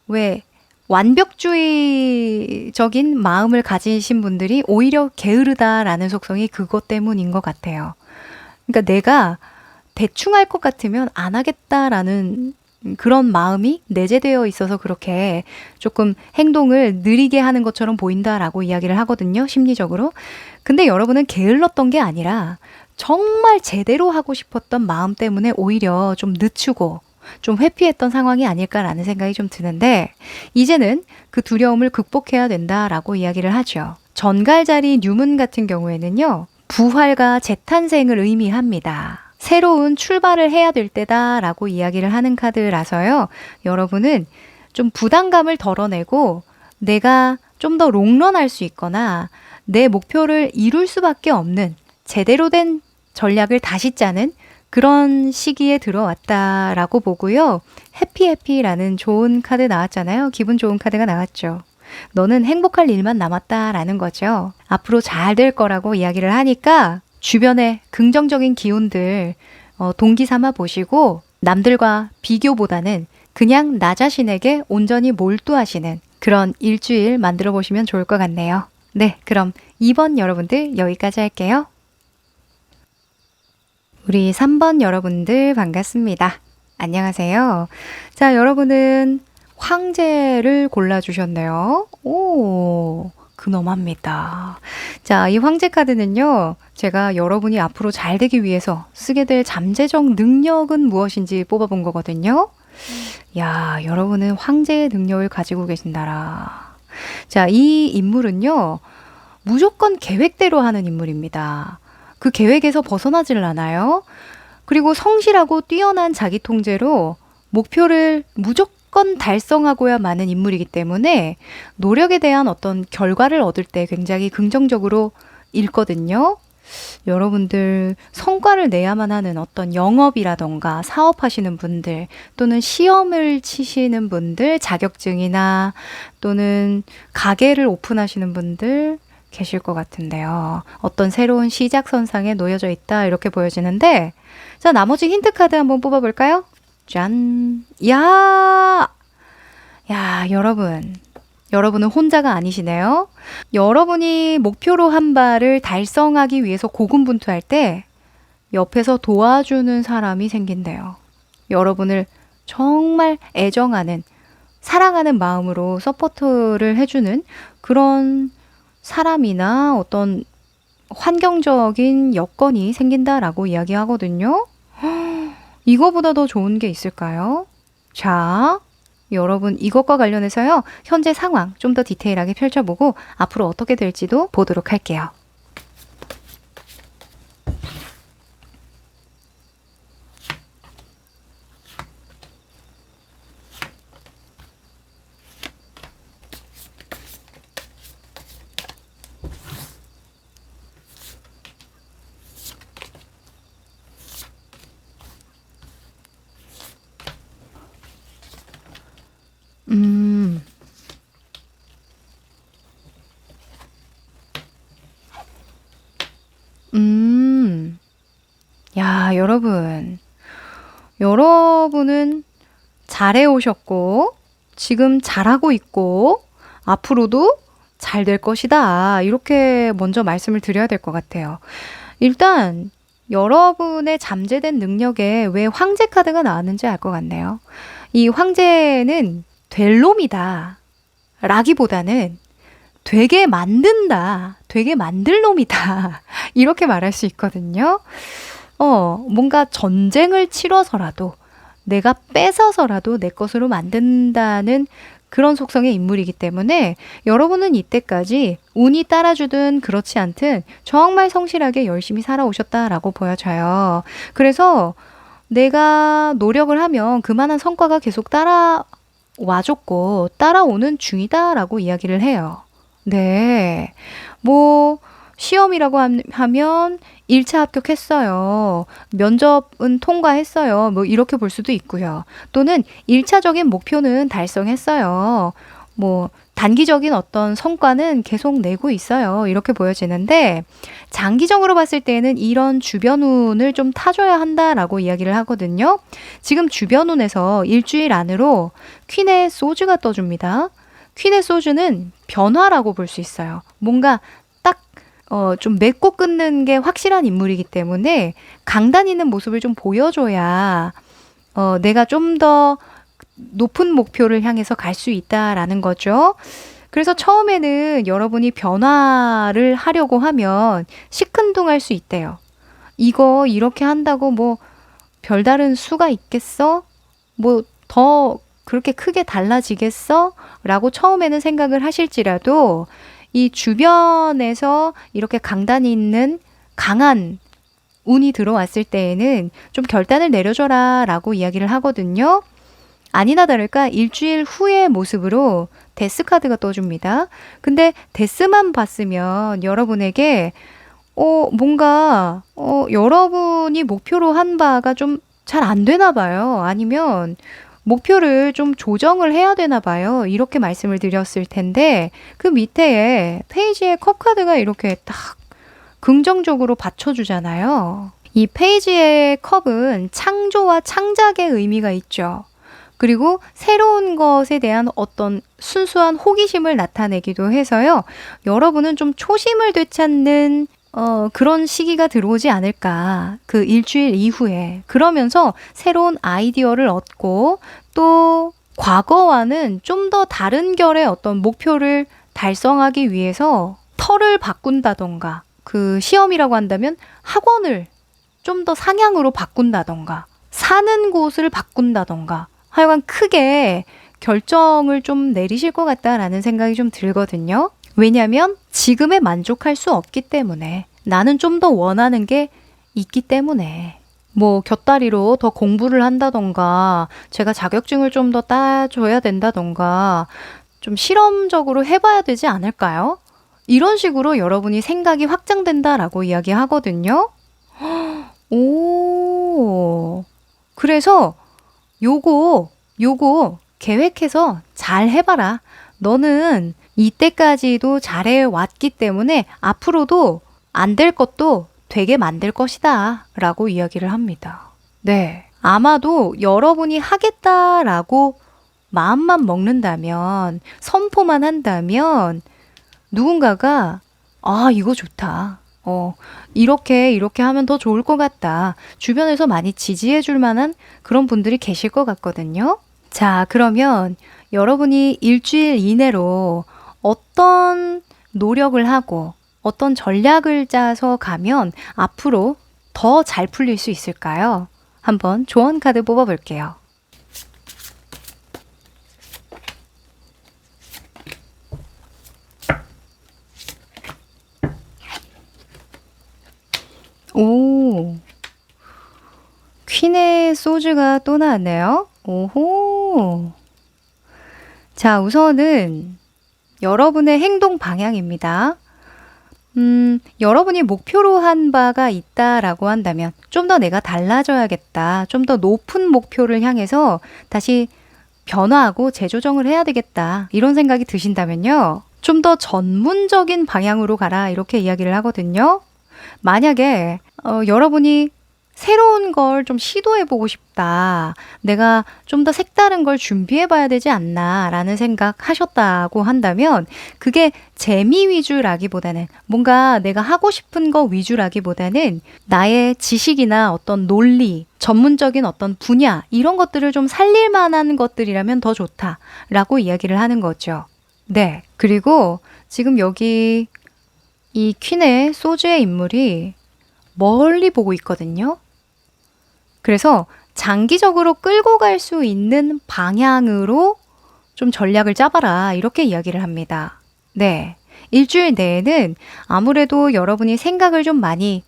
왜 완벽주의적인 마음을 가지신 분들이 오히려 게으르다라는 속성이 그것 때문인 것 같아요. 그러니까 내가 대충 할 것 같으면 안 하겠다라는 그런 마음이 내재되어 있어서 그렇게 조금 행동을 느리게 하는 것처럼 보인다라고 이야기를 하거든요, 심리적으로. 근데 여러분은 게을렀던 게 아니라 정말 제대로 하고 싶었던 마음 때문에 오히려 좀 늦추고 좀 회피했던 상황이 아닐까라는 생각이 좀 드는데, 이제는 그 두려움을 극복해야 된다라고 이야기를 하죠. 전갈자리 뉴문 같은 경우에는요, 부활과 재탄생을 의미합니다. 새로운 출발을 해야 될 때다라고 이야기를 하는 카드라서요. 여러분은 좀 부담감을 덜어내고 내가 좀 더 롱런할 수 있거나 내 목표를 이룰 수밖에 없는 제대로 된 전략을 다시 짜는 그런 시기에 들어왔다라고 보고요. 해피해피라는 좋은 카드 나왔잖아요. 기분 좋은 카드가 나왔죠. 너는 행복할 일만 남았다라는 거죠. 앞으로 잘 될 거라고 이야기를 하니까 주변의 긍정적인 기운들 동기 삼아 보시고 남들과 비교보다는 그냥 나 자신에게 온전히 몰두하시는 그런 일주일 만들어 보시면 좋을 것 같네요. 네, 그럼 2번 여러분들 여기까지 할게요. 우리 3번 여러분들 반갑습니다. 안녕하세요. 자, 여러분은 황제를 골라주셨네요. 오, 근엄합니다. 자, 이 황제 카드는요, 제가 여러분이 앞으로 잘 되기 위해서 쓰게 될 잠재적 능력은 무엇인지 뽑아본 거거든요. 야, 여러분은 황제의 능력을 가지고 계신다라. 자, 이 인물은요, 무조건 계획대로 하는 인물입니다. 그 계획에서 벗어나질 않아요. 그리고 성실하고 뛰어난 자기 통제로 목표를 무조건 달성하고야 마는 인물이기 때문에 노력에 대한 어떤 결과를 얻을 때 굉장히 긍정적으로 읽거든요. 여러분들 성과를 내야만 하는 어떤 영업이라던가 사업하시는 분들 또는 시험을 치시는 분들, 자격증이나 또는 가게를 오픈하시는 분들, 계실 것 같은데요. 어떤 새로운 시작선상에 놓여져 있다 이렇게 보여지는데 자, 나머지 힌트 카드 한번 뽑아볼까요? 짠! 여러분은 혼자가 아니시네요. 여러분이 목표로 한 바를 달성하기 위해서 고군분투할 때 옆에서 도와주는 사람이 생긴대요. 여러분을 정말 애정하는, 사랑하는 마음으로 서포트를 해주는 그런 사람이나 어떤 환경적인 여건이 생긴다라고 이야기하거든요. 이거보다 더 좋은 게 있을까요? 자, 여러분 이것과 관련해서요. 현재 상황 좀 더 디테일하게 펼쳐보고 앞으로 어떻게 될지도 보도록 할게요. 음, 음, 여러분은 잘해오셨고, 지금 잘하고 있고, 앞으로도 잘 될 것이다. 이렇게 먼저 말씀을 드려야 될 것 같아요. 일단, 여러분의 잠재된 능력에 왜 황제 카드가 나왔는지 알 것 같네요. 이 황제는 될 놈이다. 라기보다는 되게 만들 놈이다. 이렇게 말할 수 있거든요. 뭔가 전쟁을 치러서라도 내가 뺏어서라도 내 것으로 만든다는 그런 속성의 인물이기 때문에 여러분은 이때까지 운이 따라주든 그렇지 않든 정말 성실하게 열심히 살아오셨다라고 보여져요. 그래서 내가 노력을 하면 그만한 성과가 계속 따라와줬고 따라오는 중이다라고 이야기를 해요. 네. 뭐, 시험이라고 하면 1차 합격했어요. 면접은 통과했어요. 뭐, 이렇게 볼 수도 있고요. 또는 1차적인 목표는 달성했어요. 뭐, 단기적인 어떤 성과는 계속 내고 있어요. 이렇게 보여지는데, 장기적으로 봤을 때는 이런 주변 운을 좀 타줘야 한다라고 이야기를 하거든요. 지금 주변 운에서 일주일 안으로 퀸의 소주가 떠줍니다. 퀸의 소주는 변화라고 볼 수 있어요. 뭔가 딱, 좀 맺고 끊는 게 확실한 인물이기 때문에 강단 있는 모습을 좀 보여줘야, 내가 좀 더 높은 목표를 향해서 갈 수 있다라는 거죠. 그래서 처음에는 여러분이 변화를 하려고 하면 시큰둥할 수 있대요. 이거 이렇게 한다고 뭐 별다른 수가 있겠어? 뭐 더 그렇게 크게 달라지겠어? 라고 처음에는 생각을 하실지라도 이 주변에서 이렇게 강단이 있는 강한 운이 들어왔을 때에는 좀 결단을 내려줘라 라고 이야기를 하거든요. 아니나 다를까 일주일 후의 모습으로 데스 카드가 떠줍니다. 근데 데스만 봤으면 여러분에게 뭔가 여러분이 목표로 한 바가 좀 잘 안 되나 봐요. 아니면 목표를 좀 조정을 해야 되나 봐요. 이렇게 말씀을 드렸을 텐데 그 밑에 페이지에 컵 카드가 이렇게 딱 긍정적으로 받쳐주잖아요. 이 페이지의 컵은 창조와 창작의 의미가 있죠. 그리고 새로운 것에 대한 어떤 순수한 호기심을 나타내기도 해서요. 여러분은 좀 초심을 되찾는 그런 시기가 들어오지 않을까. 그 일주일 이후에. 그러면서 새로운 아이디어를 얻고 또 과거와는 좀 더 다른 결의 어떤 목표를 달성하기 위해서 터를 바꾼다던가 그 시험이라고 한다면 학원을 좀 더 상향으로 바꾼다던가 사는 곳을 바꾼다던가 하여간 크게 결정을 좀 내리실 것 같다라는 생각이 좀 들거든요. 왜냐하면 지금에 만족할 수 없기 때문에 나는 좀 더 원하는 게 있기 때문에 뭐 곁다리로 더 공부를 한다던가 제가 자격증을 좀 더 따줘야 된다던가 좀 실험적으로 해봐야 되지 않을까요? 이런 식으로 여러분이 생각이 확장된다라고 이야기하거든요. 오, 그래서 요거 계획해서 잘 해봐라. 너는 이때까지도 잘해왔기 때문에 앞으로도 안 될 것도 되게 만들 것이다 라고 이야기를 합니다. 네. 아마도 여러분이 하겠다라고 마음만 먹는다면, 선포만 한다면 누군가가 이거 좋다. 이렇게 하면 더 좋을 것 같다. 주변에서 많이 지지해 줄 만한 그런 분들이 계실 것 같거든요. 자, 그러면 여러분이 일주일 이내로 어떤 노력을 하고 어떤 전략을 짜서 가면 앞으로 더 잘 풀릴 수 있을까요? 한번 조언 카드 뽑아볼게요. 오, 퀸의 소주가 또 나왔네요. 오호. 자, 우선은 여러분의 행동 방향입니다. 여러분이 목표로 한 바가 있다라고 한다면 좀 더 내가 달라져야겠다. 좀 더 높은 목표를 향해서 다시 변화하고 재조정을 해야 되겠다. 이런 생각이 드신다면요. 좀 더 전문적인 방향으로 가라. 이렇게 이야기를 하거든요. 만약에 여러분이 새로운 걸 좀 시도해보고 싶다. 내가 좀 더 색다른 걸 준비해봐야 되지 않나 라는 생각 하셨다고 한다면 그게 재미 위주라기보다는 뭔가 내가 하고 싶은 거 위주라기보다는 나의 지식이나 어떤 논리, 전문적인 어떤 분야 이런 것들을 좀 살릴 만한 것들이라면 더 좋다라고 이야기를 하는 거죠. 네. 그리고 지금 여기 이 퀸의 소주의 인물이 멀리 보고 있거든요. 그래서 장기적으로 끌고 갈 수 있는 방향으로 좀 전략을 짜봐라. 이렇게 이야기를 합니다. 네. 일주일 내에는 아무래도 여러분이 생각을 좀 많이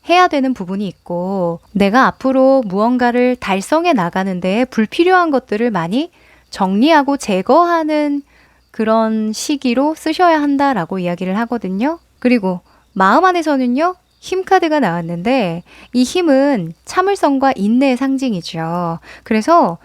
해야 되는 부분이 있고 내가 앞으로 무언가를 달성해 나가는데 불필요한 것들을 많이 정리하고 제거하는 그런 시기로 쓰셔야 한다라고 이야기를 하거든요. 그리고 마음 안에서는요. 힘 카드가 나왔는데 이 힘은 참을성과 인내의 상징이죠. 그래서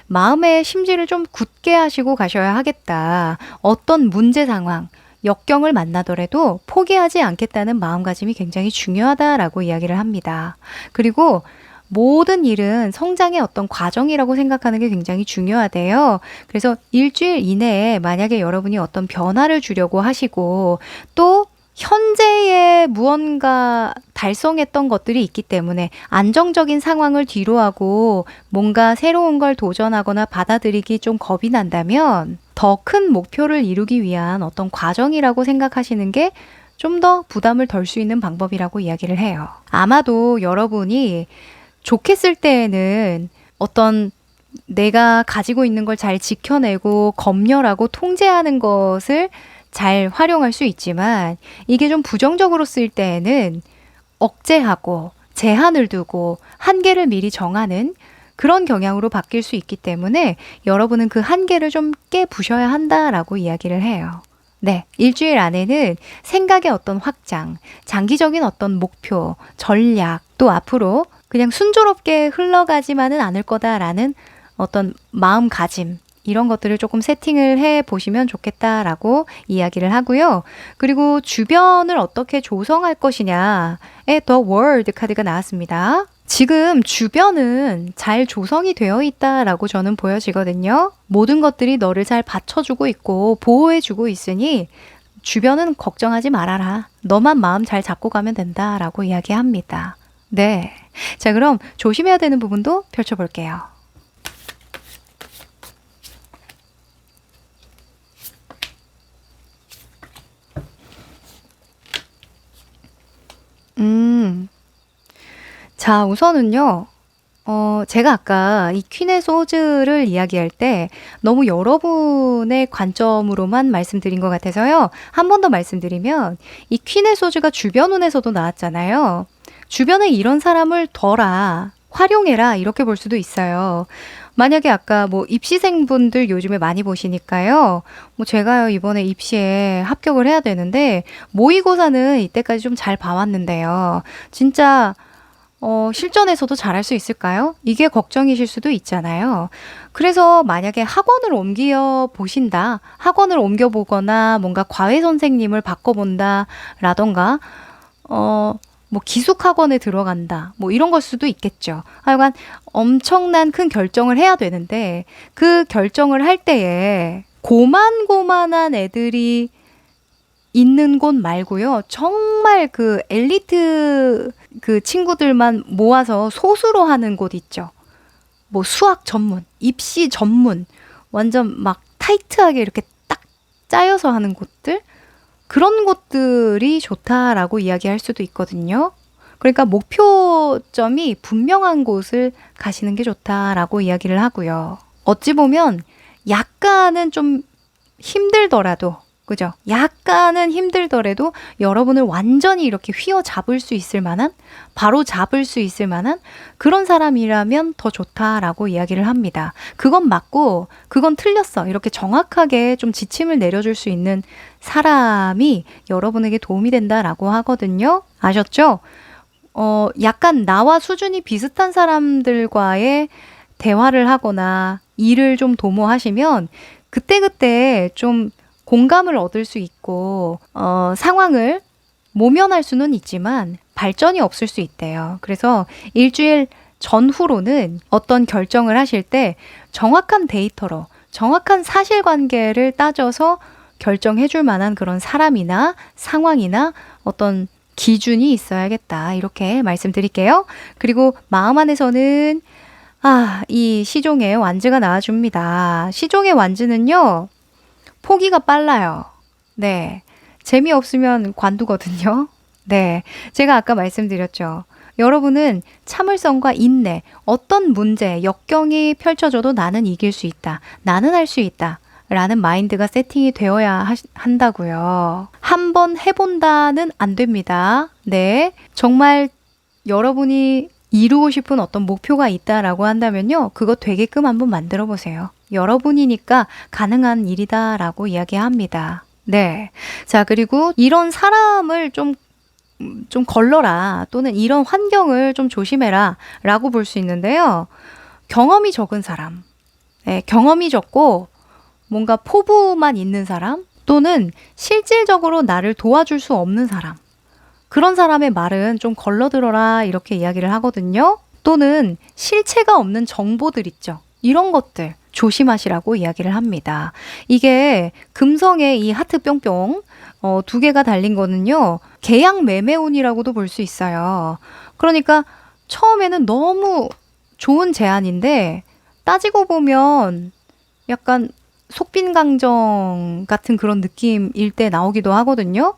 마음의 심지를 좀 굳게 하시고 가셔야 하겠다. 어떤 문제 상황, 역경을 만나더라도 포기하지 않겠다는 마음가짐이 굉장히 중요하다라고 이야기를 합니다. 그리고 모든 일은 성장의 어떤 과정이라고 생각하는 게 굉장히 중요하대요. 그래서 일주일 이내에 만약에 여러분이 어떤 변화를 주려고 하시고 또 현재의 무언가 달성했던 것들이 있기 때문에 안정적인 상황을 뒤로하고 뭔가 새로운 걸 도전하거나 받아들이기 좀 겁이 난다면 더 큰 목표를 이루기 위한 어떤 과정이라고 생각하시는 게 좀 더 부담을 덜 수 있는 방법이라고 이야기를 해요. 아마도 여러분이 좋겠을 때에는 어떤 내가 가지고 있는 걸 잘 지켜내고 검열하고 통제하는 것을 잘 활용할 수 있지만 이게 좀 부정적으로 쓰일 때에는 억제하고 제한을 두고 한계를 미리 정하는 그런 경향으로 바뀔 수 있기 때문에 여러분은 그 한계를 좀 깨부셔야 한다라고 이야기를 해요. 네, 일주일 안에는 생각의 어떤 확장, 장기적인 어떤 목표, 전략, 또 앞으로 그냥 순조롭게 흘러가지만은 않을 거다라는 어떤 마음가짐, 이런 것들을 조금 세팅을 해 보시면 좋겠다라고 이야기를 하고요. 그리고 주변을 어떻게 조성할 것이냐에 The World 카드가 나왔습니다. 지금 주변은 잘 조성이 되어 있다라고 저는 보여지거든요. 모든 것들이 너를 잘 받쳐주고 있고 보호해주고 있으니 주변은 걱정하지 말아라. 너만 마음 잘 잡고 가면 된다라고 이야기합니다. 네. 자, 그럼 조심해야 되는 부분도 펼쳐볼게요. 자, 우선은요, 제가 아까 이 퀸의 소즈를 이야기할 때 너무 여러분의 관점으로만 말씀드린 것 같아서요. 한 번 더 말씀드리면 이 퀸의 소즈가 주변 운에서도 나왔잖아요. 주변에 이런 사람을 둬라, 활용해라 이렇게 볼 수도 있어요. 만약에 아까 뭐 입시생분들 요즘에 많이 보시니까요. 뭐 제가요 이번에 입시에 합격을 해야 되는데 모의고사는 이때까지 좀 잘 봐왔는데요. 진짜 실전에서도 잘할 수 있을까요? 이게 걱정이실 수도 있잖아요. 그래서 만약에 학원을 옮겨 보신다, 학원을 옮겨 보거나 뭔가 과외 선생님을 바꿔본다, 라던가, 뭐 기숙학원에 들어간다, 뭐 이런 걸 수도 있겠죠. 하여간 엄청난 큰 결정을 해야 되는데, 그 결정을 할 때에 고만고만한 애들이 있는 곳 말고요. 정말 그 엘리트 그 친구들만 모아서 소수로 하는 곳 있죠. 뭐 수학 전문, 입시 전문, 완전 막 타이트하게 이렇게 딱 짜여서 하는 곳들? 그런 곳들이 좋다라고 이야기할 수도 있거든요. 그러니까 목표점이 분명한 곳을 가시는 게 좋다라고 이야기를 하고요. 어찌 보면 약간은 좀 힘들더라도, 그죠? 약간은 힘들더라도 여러분을 완전히 이렇게 휘어잡을 수 있을 만한, 바로 잡을 수 있을 만한 그런 사람이라면 더 좋다라고 이야기를 합니다. 그건 맞고, 그건 틀렸어. 이렇게 정확하게 좀 지침을 내려줄 수 있는 사람이 여러분에게 도움이 된다라고 하거든요. 아셨죠? 약간 나와 수준이 비슷한 사람들과의 대화를 하거나 일을 좀 도모하시면 그때그때 좀 공감을 얻을 수 있고, 상황을 모면할 수는 있지만 발전이 없을 수 있대요. 그래서 일주일 전후로는 어떤 결정을 하실 때 정확한 데이터로, 정확한 사실관계를 따져서 결정해 줄 만한 그런 사람이나 상황이나 어떤 기준이 있어야겠다. 이렇게 말씀드릴게요. 그리고 마음 안에서는 이 시종의 완즈가 나와줍니다. 시종의 완즈는요, 포기가 빨라요. 네. 재미없으면 관두거든요. 네. 제가 아까 말씀드렸죠. 여러분은 참을성과 인내, 어떤 문제, 역경이 펼쳐져도 나는 이길 수 있다. 나는 할 수 있다. 라는 마인드가 세팅이 되어야 한다고요. 한번 해본다는 안 됩니다. 네. 정말 여러분이 이루고 싶은 어떤 목표가 있다라고 한다면요. 그거 되게끔 한번 만들어 보세요. 여러분이니까 가능한 일이다라고 이야기합니다. 네. 자, 그리고 이런 사람을 좀 걸러라, 또는 이런 환경을 좀 조심해라 라고 볼 수 있는데요. 경험이 적은 사람, 네, 경험이 적고 뭔가 포부만 있는 사람, 또는 실질적으로 나를 도와줄 수 없는 사람, 그런 사람의 말은 좀 걸러들어라 이렇게 이야기를 하거든요. 또는 실체가 없는 정보들 있죠. 이런 것들 조심하시라고 이야기를 합니다. 이게 금성의 이 하트 뿅뿅 두 개가 달린 거는요. 계약 매매운이라고도 볼 수 있어요. 그러니까 처음에는 너무 좋은 제안인데 따지고 보면 약간 속빈강정 같은 그런 느낌일 때 나오기도 하거든요.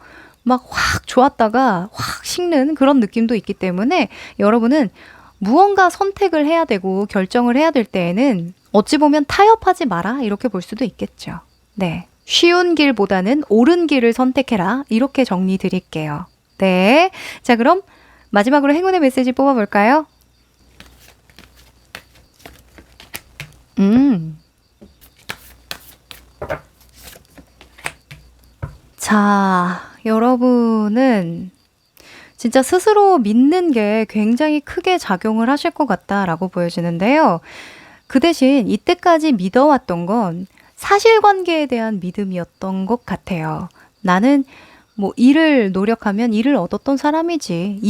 막 확 좋았다가 확 식는 그런 느낌도 있기 때문에 여러분은 무언가 선택을 해야 되고 결정을 해야 될 때에는 어찌 보면 타협하지 마라 이렇게 볼 수도 있겠죠. 네. 쉬운 길보다는 옳은 길을 선택해라 이렇게 정리 드릴게요. 네. 자, 그럼 마지막으로 행운의 메시지 뽑아볼까요? 자, 여러분은 진짜 스스로 믿는 게 굉장히 크게 작용을 하실 것 같다라고 보여지는데요. 그 대신 이때까지 믿어왔던 건 사실관계에 대한 믿음이었던 것 같아요. 나는 뭐 일을 노력하면 일을 얻었던 사람이지,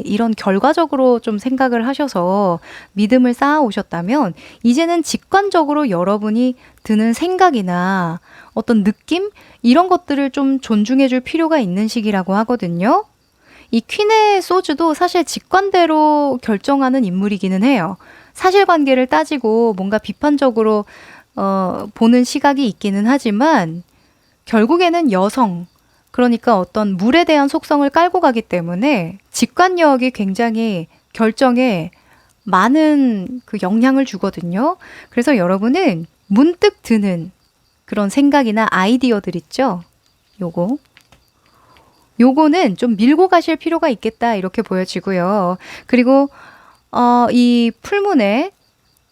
이런 결과적으로 좀 생각을 하셔서 믿음을 쌓아오셨다면 이제는 직관적으로 여러분이 드는 생각이나 어떤 느낌? 이런 것들을 좀 존중해 줄 필요가 있는 시기라고 하거든요. 이 퀸의 소주도 사실 직관대로 결정하는 인물이기는 해요. 사실관계를 따지고 뭔가 비판적으로 보는 시각이 있기는 하지만 결국에는 여성, 그러니까 어떤 물에 대한 속성을 깔고 가기 때문에 직관력이 굉장히 결정에 많은 그 영향을 주거든요. 그래서 여러분은 문득 드는 그런 생각이나 아이디어들 있죠? 요거는 좀 밀고 가실 필요가 있겠다 이렇게 보여지고요. 그리고 이 풀문의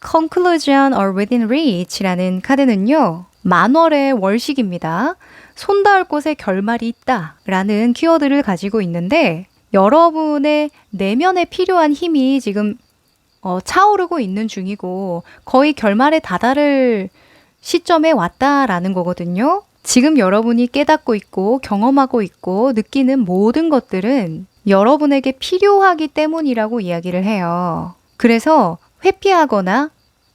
Conclusion or Within Reach라는 카드는요. 만월의 월식입니다. 손 닿을 곳에 결말이 있다 라는 키워드를 가지고 있는데 여러분의 내면에 필요한 힘이 지금 차오르고 있는 중이고 거의 결말에 다다를 시점에 왔다라는 거거든요. 지금 여러분이 깨닫고 있고 경험하고 있고 느끼는 모든 것들은 여러분에게 필요하기 때문이라고 이야기를 해요. 그래서 회피하거나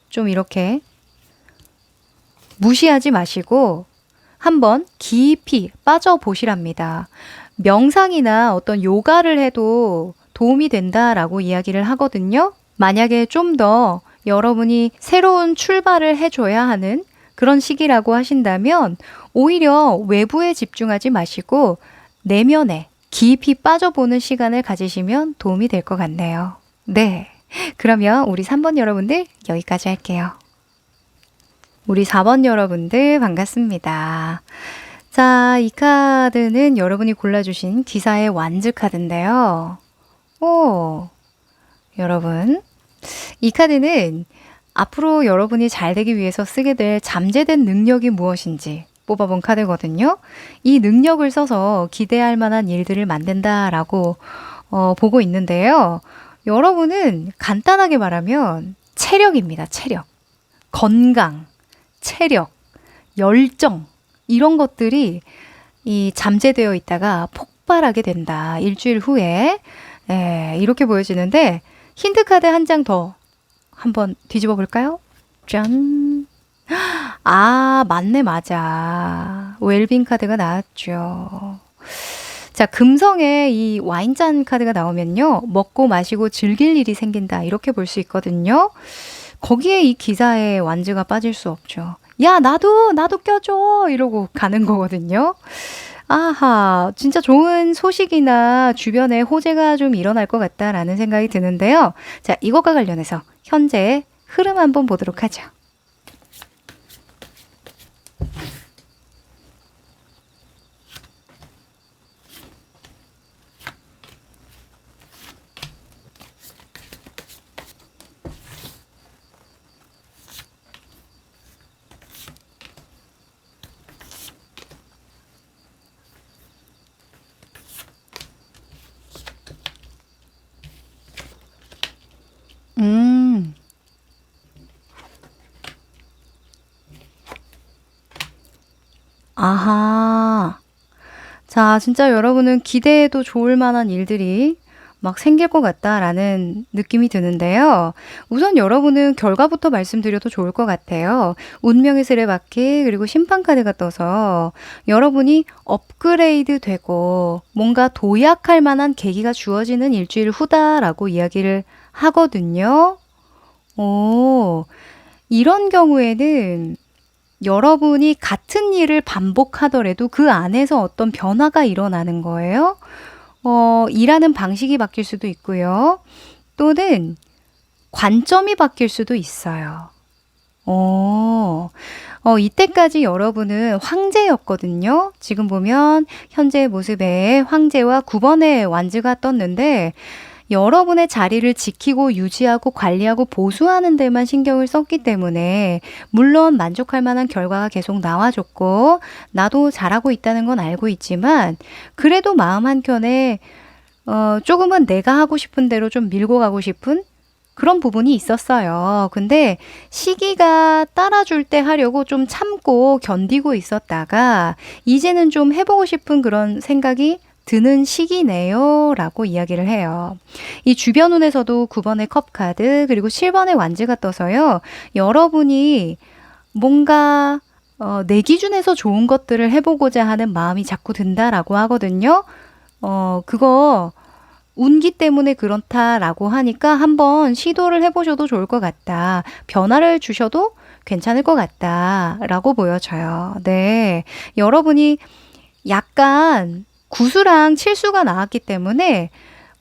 좀 이렇게 무시하지 마시고 한번 깊이 빠져보시랍니다. 명상이나 어떤 요가를 해도 도움이 된다라고 이야기를 하거든요. 만약에 좀 더 여러분이 새로운 출발을 해줘야 하는 그런 시기라고 하신다면 오히려 외부에 집중하지 마시고 내면에 깊이 빠져보는 시간을 가지시면 도움이 될 것 같네요. 네. 그러면 우리 3번 여러분들 여기까지 할게요. 우리 4번 여러분들 반갑습니다. 자, 이 카드는 여러분이 골라주신 기사의 완즈 카드인데요. 오, 여러분. 이 카드는 앞으로 여러분이 잘 되기 위해서 쓰게 될 잠재된 능력이 무엇인지 뽑아본 카드거든요. 이 능력을 써서 기대할 만한 일들을 만든다라고 보고 있는데요. 여러분은 간단하게 말하면 체력입니다. 체력. 건강, 체력, 열정 이런 것들이 이 잠재되어 있다가 폭발하게 된다. 일주일 후에 이렇게 보여지는데 힌트 카드 한 장 더 한번 뒤집어 볼까요? 짠. 아, 맞네, 맞아. 웰빙 카드가 나왔죠. 자, 금성에 이 와인잔 카드가 나오면요. 먹고 마시고 즐길 일이 생긴다. 이렇게 볼 수 있거든요. 거기에 이 기사의 완즈가 빠질 수 없죠. 야, 나도 껴줘! 이러고 가는 거거든요. 아하, 진짜 좋은 소식이나 주변에 호재가 좀 일어날 것 같다라는 생각이 드는데요. 자, 이것과 관련해서 현재의 흐름 한번 보도록 하죠. 음, 아하. 자, 진짜 여러분은 기대해도 좋을 만한 일들이 막 생길 것 같다라는 느낌이 드는데요. 우선 여러분은 결과부터 말씀드려도 좋을 것 같아요. 운명의 수레바퀴 그리고 심판카드가 떠서 여러분이 업그레이드 되고 뭔가 도약할 만한 계기가 주어지는 일주일 후다라고 이야기를 하거든요. 오, 이런 경우에는 여러분이 같은 일을 반복하더라도 그 안에서 어떤 변화가 일어나는 거예요. 일하는 방식이 바뀔 수도 있고요. 또는 관점이 바뀔 수도 있어요. 이때까지 여러분은 황제였거든요. 지금 보면 현재의 모습에 황제와 9번의 완즈가 떴는데 여러분의 자리를 지키고 유지하고 관리하고 보수하는 데만 신경을 썼기 때문에 물론 만족할 만한 결과가 계속 나와줬고 나도 잘하고 있다는 건 알고 있지만 그래도 마음 한켠에 조금은 내가 하고 싶은 대로 좀 밀고 가고 싶은 그런 부분이 있었어요. 근데 시기가 따라줄 때 하려고 좀 참고 견디고 있었다가 이제는 좀 해보고 싶은 그런 생각이 드는 시기네요 라고 이야기를 해요. 이 주변 운에서도 9번의 컵 카드 그리고 7번의 완즈가 떠서요. 여러분이 뭔가 내 기준에서 좋은 것들을 해보고자 하는 마음이 자꾸 든다라고 하거든요. 그거 운기 때문에 그렇다라고 하니까 한번 시도를 해보셔도 좋을 것 같다. 변화를 주셔도 괜찮을 것 같다라고 보여져요. 네, 여러분이 약간 구수랑 칠수가 나왔기 때문에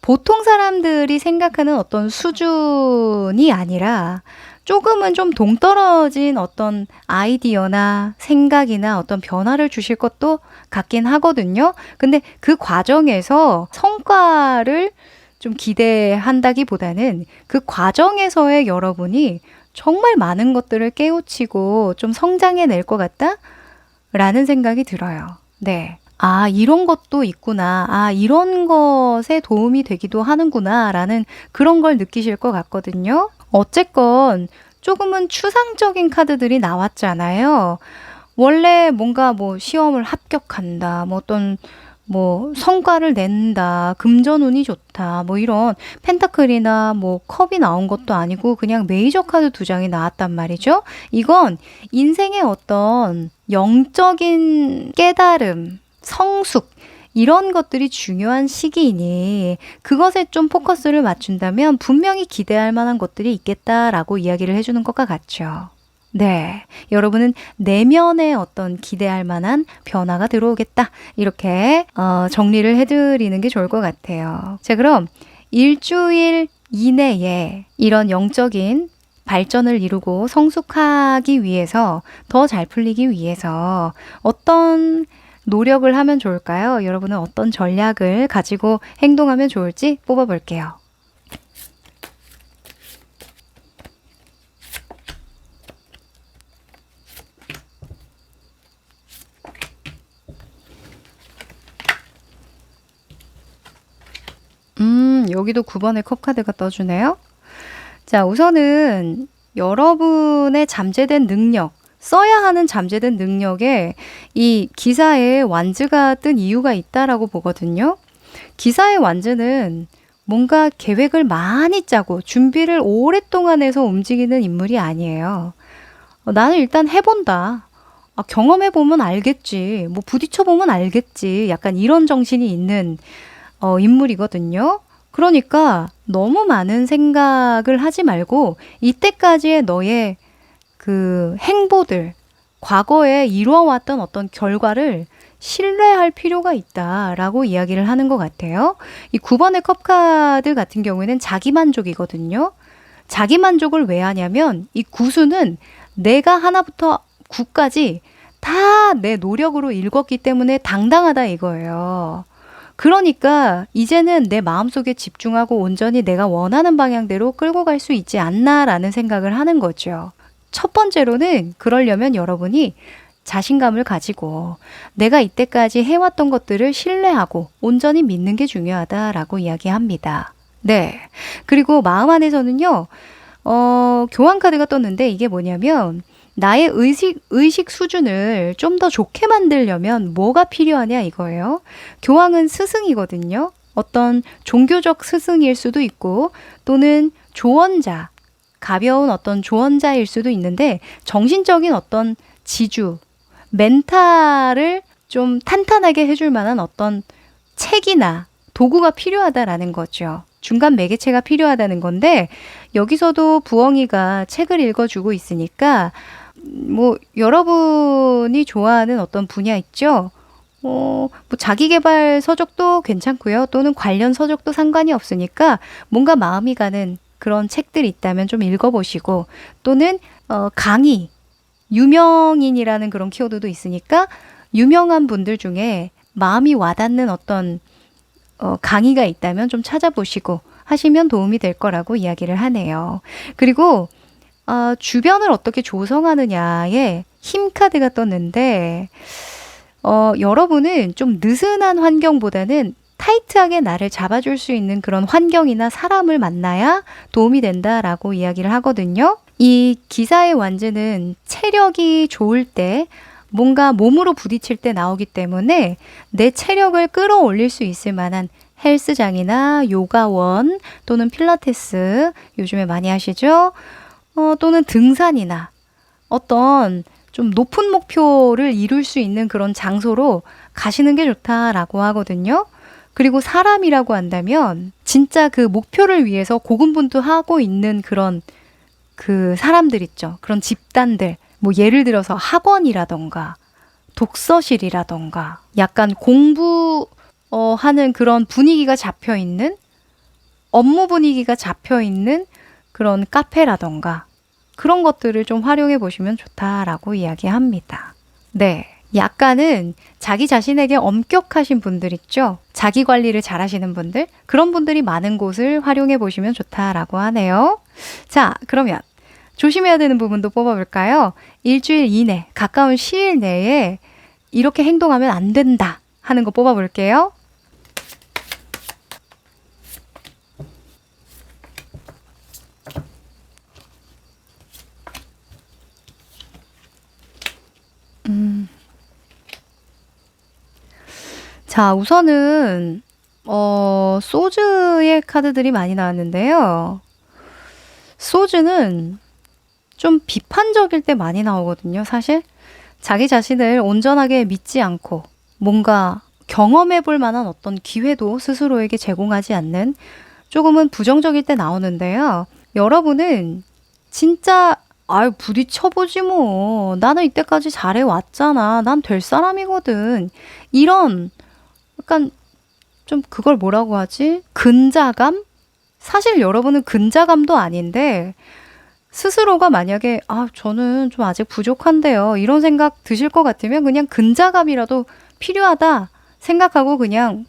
보통 사람들이 생각하는 어떤 수준이 아니라 조금은 좀 동떨어진 어떤 아이디어나 생각이나 어떤 변화를 주실 것도 같긴 하거든요. 근데 그 과정에서 성과를 좀 기대한다기보다는 그 과정에서의 여러분이 정말 많은 것들을 깨우치고 좀 성장해낼 것 같다? 라는 생각이 들어요. 네. 아, 이런 것도 있구나. 아, 이런 것에 도움이 되기도 하는구나. 라는 그런 걸 느끼실 것 같거든요. 어쨌건 조금은 추상적인 카드들이 나왔잖아요. 원래 뭔가 뭐 시험을 합격한다, 뭐 어떤 뭐 성과를 낸다, 금전운이 좋다, 뭐 이런 펜타클이나 뭐 컵이 나온 것도 아니고 그냥 메이저 카드 두 장이 나왔단 말이죠. 이건 인생의 어떤 영적인 깨달음, 성숙, 이런 것들이 중요한 시기이니 그것에 좀 포커스를 맞춘다면 분명히 기대할 만한 것들이 있겠다라고 이야기를 해주는 것과 같죠. 네. 여러분은 내면에 어떤 기대할 만한 변화가 들어오겠다. 이렇게 정리를 해드리는 게 좋을 것 같아요. 자, 그럼 일주일 이내에 이런 영적인 발전을 이루고 성숙하기 위해서 더 잘 풀리기 위해서 어떤 노력을 하면 좋을까요? 여러분은 어떤 전략을 가지고 행동하면 좋을지 뽑아볼게요. 여기도 9번의 컵 카드가 떠주네요. 자, 우선은 여러분의 잠재된 능력, 써야 하는 잠재된 능력에 이 기사에 완즈가 뜬 이유가 있다라고 보거든요. 기사의 완즈는 뭔가 계획을 많이 짜고 준비를 오랫동안 해서 움직이는 인물이 아니에요. 나는 일단 해본다. 아, 경험해보면 알겠지. 뭐 부딪혀보면 알겠지. 약간 이런 정신이 있는 인물이거든요. 그러니까 너무 많은 생각을 하지 말고 이때까지의 너의 그 행보들, 과거에 이루어왔던 어떤 결과를 신뢰할 필요가 있다라고 이야기를 하는 것 같아요. 이 9번의 컵카드 같은 경우에는 자기만족이거든요. 자기만족을 왜 하냐면 이 구수는 내가 하나부터 9까지 다 내 노력으로 읽었기 때문에 당당하다 이거예요. 그러니까 이제는 내 마음속에 집중하고 온전히 내가 원하는 방향대로 끌고 갈 수 있지 않나라는 생각을 하는 거죠. 첫 번째로는 그러려면 여러분이 자신감을 가지고 내가 이때까지 해왔던 것들을 신뢰하고 온전히 믿는 게 중요하다라고 이야기합니다. 네. 그리고 마음 안에서는요, 교환 카드가 떴는데 이게 뭐냐면 나의 의식 수준을 좀 더 좋게 만들려면 뭐가 필요하냐 이거예요. 교황은 스승이거든요. 어떤 종교적 스승일 수도 있고 또는 조언자, 가벼운 어떤 조언자일 수도 있는데 정신적인 어떤 지주, 멘탈을 좀 탄탄하게 해줄 만한 어떤 책이나 도구가 필요하다라는 거죠. 중간 매개체가 필요하다는 건데 여기서도 부엉이가 책을 읽어주고 있으니까 뭐 여러분이 좋아하는 어떤 분야 있죠? 뭐 자기계발 서적도 괜찮고요. 또는 관련 서적도 상관이 없으니까 뭔가 마음이 가는 그런 책들이 있다면 좀 읽어보시고 또는 강의, 유명인이라는 그런 키워드도 있으니까 유명한 분들 중에 마음이 와닿는 어떤 강의가 있다면 좀 찾아보시고 하시면 도움이 될 거라고 이야기를 하네요. 그리고 주변을 어떻게 조성하느냐에 힘 카드가 떴는데 여러분은 좀 느슨한 환경보다는 타이트하게 나를 잡아줄 수 있는 그런 환경이나 사람을 만나야 도움이 된다라고 이야기를 하거든요. 이 기사의 완즈는 체력이 좋을 때 뭔가 몸으로 부딪힐 때 나오기 때문에 내 체력을 끌어올릴 수 있을 만한 헬스장이나 요가원 또는 필라테스 요즘에 많이 하시죠? 또는 등산이나 어떤 좀 높은 목표를 이룰 수 있는 그런 장소로 가시는 게 좋다라고 하거든요. 그리고 사람이라고 한다면 진짜 그 목표를 위해서 고군분투하고 있는 그런 그 사람들 있죠. 그런 집단들. 뭐 예를 들어서 학원이라던가 독서실이라던가 약간 공부하는 그런 분위기가 잡혀 있는 업무 분위기가 잡혀 있는 그런 카페라던가 그런 것들을 좀 활용해 보시면 좋다라고 이야기합니다. 네. 약간은 자기 자신에게 엄격하신 분들 있죠? 자기 관리를 잘 하시는 분들? 그런 분들이 많은 곳을 활용해 보시면 좋다라고 하네요. 자, 그러면 조심해야 되는 부분도 뽑아볼까요? 일주일 이내, 가까운 시일 내에 이렇게 행동하면 안 된다 하는 거 뽑아볼게요. 자, 우선은 소즈의 카드들이 많이 나왔는데요. 소즈는 좀 비판적일 때 많이 나오거든요, 사실. 자기 자신을 온전하게 믿지 않고 뭔가 경험해 볼 만한 어떤 기회도 스스로에게 제공하지 않는 조금은 부정적일 때 나오는데요. 여러분은 진짜 아유 부딪혀보지 뭐. 나는 이때까지 잘해왔잖아. 난 될 사람이거든. 이런 약간 좀 그걸 뭐라고 하지? 근자감? 사실 여러분은 근자감도 아닌데 스스로가 만약에 저는 좀 아직 부족한데요. 이런 생각 드실 것 같으면 그냥 근자감이라도 필요하다 생각하고 그냥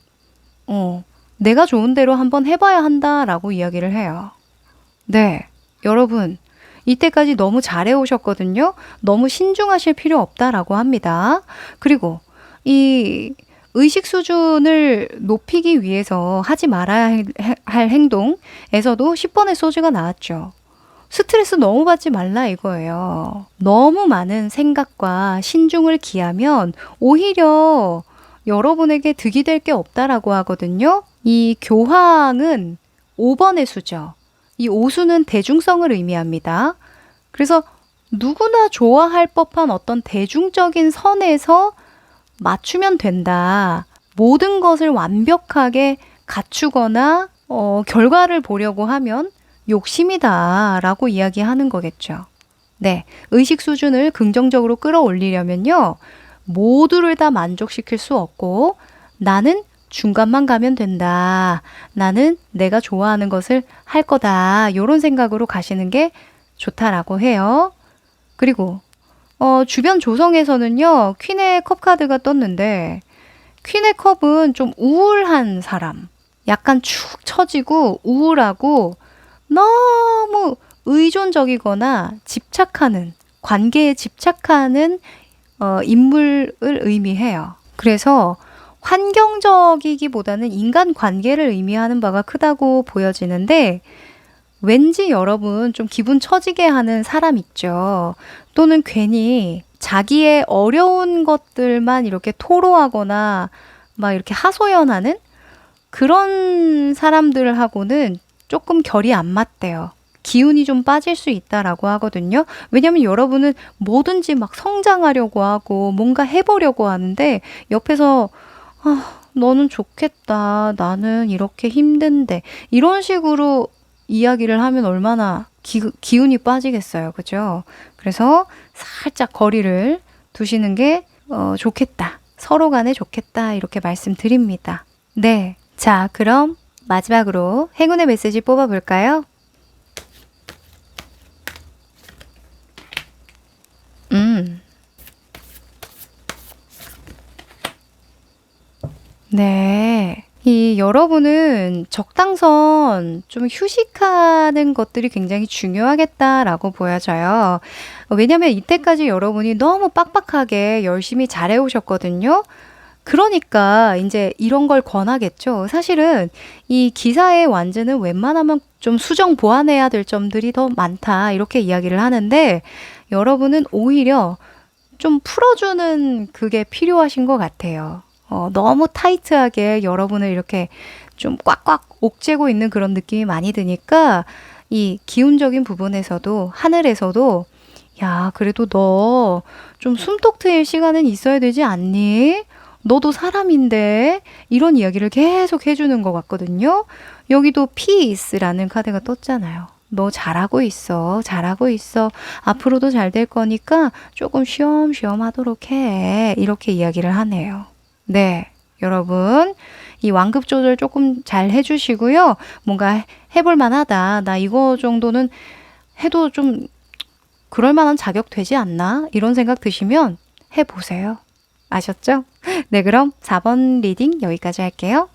내가 좋은 대로 한번 해봐야 한다라고 이야기를 해요. 네, 여러분 이때까지 너무 잘해 오셨거든요. 너무 신중하실 필요 없다라고 합니다. 그리고 이 의식 수준을 높이기 위해서 하지 말아야 할 행동에서도 10번의 소지가 나왔죠. 스트레스 너무 받지 말라 이거예요. 너무 많은 생각과 신중을 기하면 오히려 여러분에게 득이 될 게 없다라고 하거든요. 이 교황은 5번의 수죠. 이 오수는 대중성을 의미합니다. 그래서 누구나 좋아할 법한 어떤 대중적인 선에서 맞추면 된다. 모든 것을 완벽하게 갖추거나 결과를 보려고 하면 욕심이다 라고 이야기하는 거겠죠. 네, 의식 수준을 긍정적으로 끌어올리려면요. 모두를 다 만족시킬 수 없고 나는 중간만 가면 된다. 나는 내가 좋아하는 것을 할 거다. 이런 생각으로 가시는 게 좋다라고 해요. 그리고 주변 조성에서는요. 퀸의 컵 카드가 떴는데 퀸의 컵은 좀 우울한 사람. 약간 축 처지고 우울하고 너무 의존적이거나 집착하는, 관계에 집착하는 인물을 의미해요. 그래서 환경적이기보다는 인간관계를 의미하는 바가 크다고 보여지는데 왠지 여러분 좀 기분 처지게 하는 사람 있죠. 또는 괜히 자기의 어려운 것들만 이렇게 토로하거나 막 이렇게 하소연하는 그런 사람들하고는 조금 결이 안 맞대요. 기운이 좀 빠질 수 있다라고 하거든요. 왜냐면 여러분은 뭐든지 막 성장하려고 하고 뭔가 해보려고 하는데 옆에서 너는 좋겠다. 나는 이렇게 힘든데. 이런 식으로 이야기를 하면 얼마나 기운이 빠지겠어요. 그죠? 그래서 살짝 거리를 두시는 게 좋겠다. 서로 간에 좋겠다. 이렇게 말씀드립니다. 네. 자, 그럼 마지막으로 행운의 메시지 뽑아볼까요? 네. 이 여러분은 적당선 좀 휴식하는 것들이 굉장히 중요하겠다라고 보여져요. 왜냐면 이때까지 여러분이 너무 빡빡하게 열심히 잘해 오셨거든요. 그러니까 이제 이런 걸 권하겠죠. 사실은 이 기사의 완즈는 웬만하면 좀 수정 보완해야 될 점들이 더 많다. 이렇게 이야기를 하는데 여러분은 오히려 좀 풀어주는 그게 필요하신 것 같아요. 너무 타이트하게 여러분을 이렇게 좀 꽉꽉 옥죄고 있는 그런 느낌이 많이 드니까 이 기운적인 부분에서도 하늘에서도 야, 그래도 너 좀 숨통 트일 시간은 있어야 되지 않니? 너도 사람인데 이런 이야기를 계속 해주는 것 같거든요. 여기도 피스라는 카드가 떴잖아요. 너 잘하고 있어. 잘하고 있어. 앞으로도 잘 될 거니까 조금 쉬엄쉬엄 하도록 해. 이렇게 이야기를 하네요. 네, 여러분 이 완급 조절 조금 잘 해주시고요. 뭔가 해볼 만하다. 나 이거 정도는 해도 좀 그럴 만한 자격 되지 않나? 이런 생각 드시면 해보세요. 아셨죠? 네, 그럼 4번 리딩 여기까지 할게요.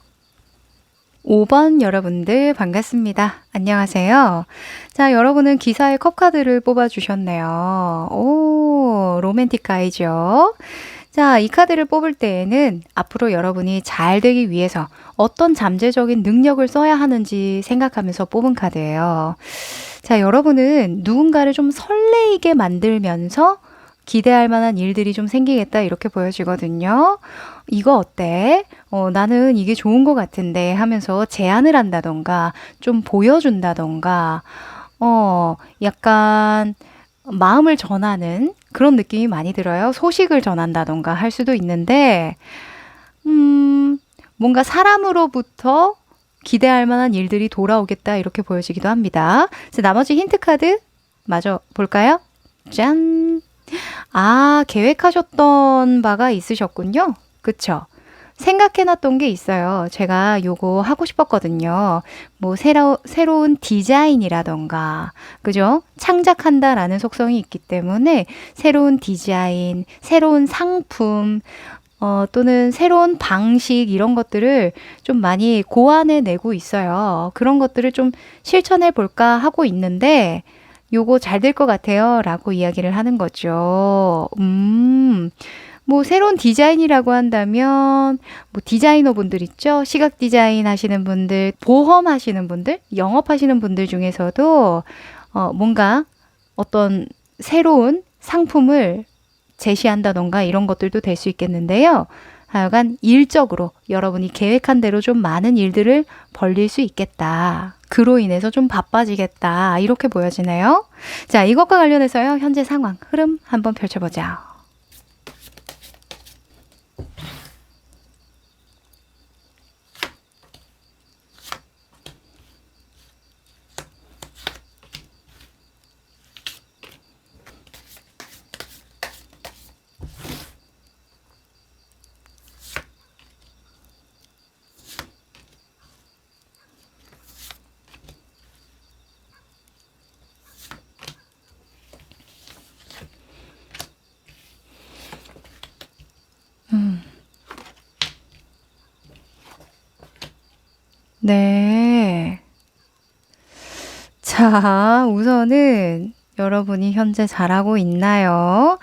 5번 여러분들 반갑습니다. 안녕하세요. 자, 여러분은 기사의 컵카드를 뽑아주셨네요. 오, 로맨틱 가이죠? 자, 이 카드를 뽑을 때에는 앞으로 여러분이 잘 되기 위해서 어떤 잠재적인 능력을 써야 하는지 생각하면서 뽑은 카드예요. 자, 여러분은 누군가를 좀 설레이게 만들면서 기대할 만한 일들이 좀 생기겠다 이렇게 보여지거든요. 이거 어때? 나는 이게 좋은 것 같은데 하면서 제안을 한다던가 좀 보여준다던가 약간 마음을 전하는 그런 느낌이 많이 들어요. 소식을 전한다던가 할 수도 있는데 음, 뭔가 사람으로부터 기대할 만한 일들이 돌아오겠다 이렇게 보여지기도 합니다. 그래서 나머지 힌트 카드 마저 볼까요? 짠! 아, 계획하셨던 바가 있으셨군요. 그쵸? 생각해놨던 게 있어요. 제가 요거 하고 싶었거든요. 뭐, 새로운 디자인이라던가, 그죠? 창작한다라는 속성이 있기 때문에 새로운 디자인, 새로운 상품, 또는 새로운 방식, 이런 것들을 좀 많이 고안해 내고 있어요. 그런 것들을 좀 실천해 볼까 하고 있는데, 요거 잘 될 것 같아요. 라고 이야기를 하는 거죠. 뭐 새로운 디자인이라고 한다면 뭐 디자이너 분들 있죠? 시각 디자인 하시는 분들, 보험 하시는 분들, 영업하시는 분들 중에서도 뭔가 어떤 새로운 상품을 제시한다던가 이런 것들도 될 수 있겠는데요. 하여간 일적으로 여러분이 계획한 대로 좀 많은 일들을 벌릴 수 있겠다. 그로 인해서 좀 바빠지겠다. 이렇게 보여지네요. 자, 이것과 관련해서요. 현재 상황, 흐름 한번 펼쳐보자. 네. 자, 우선은 여러분이 현재 잘하고 있나요?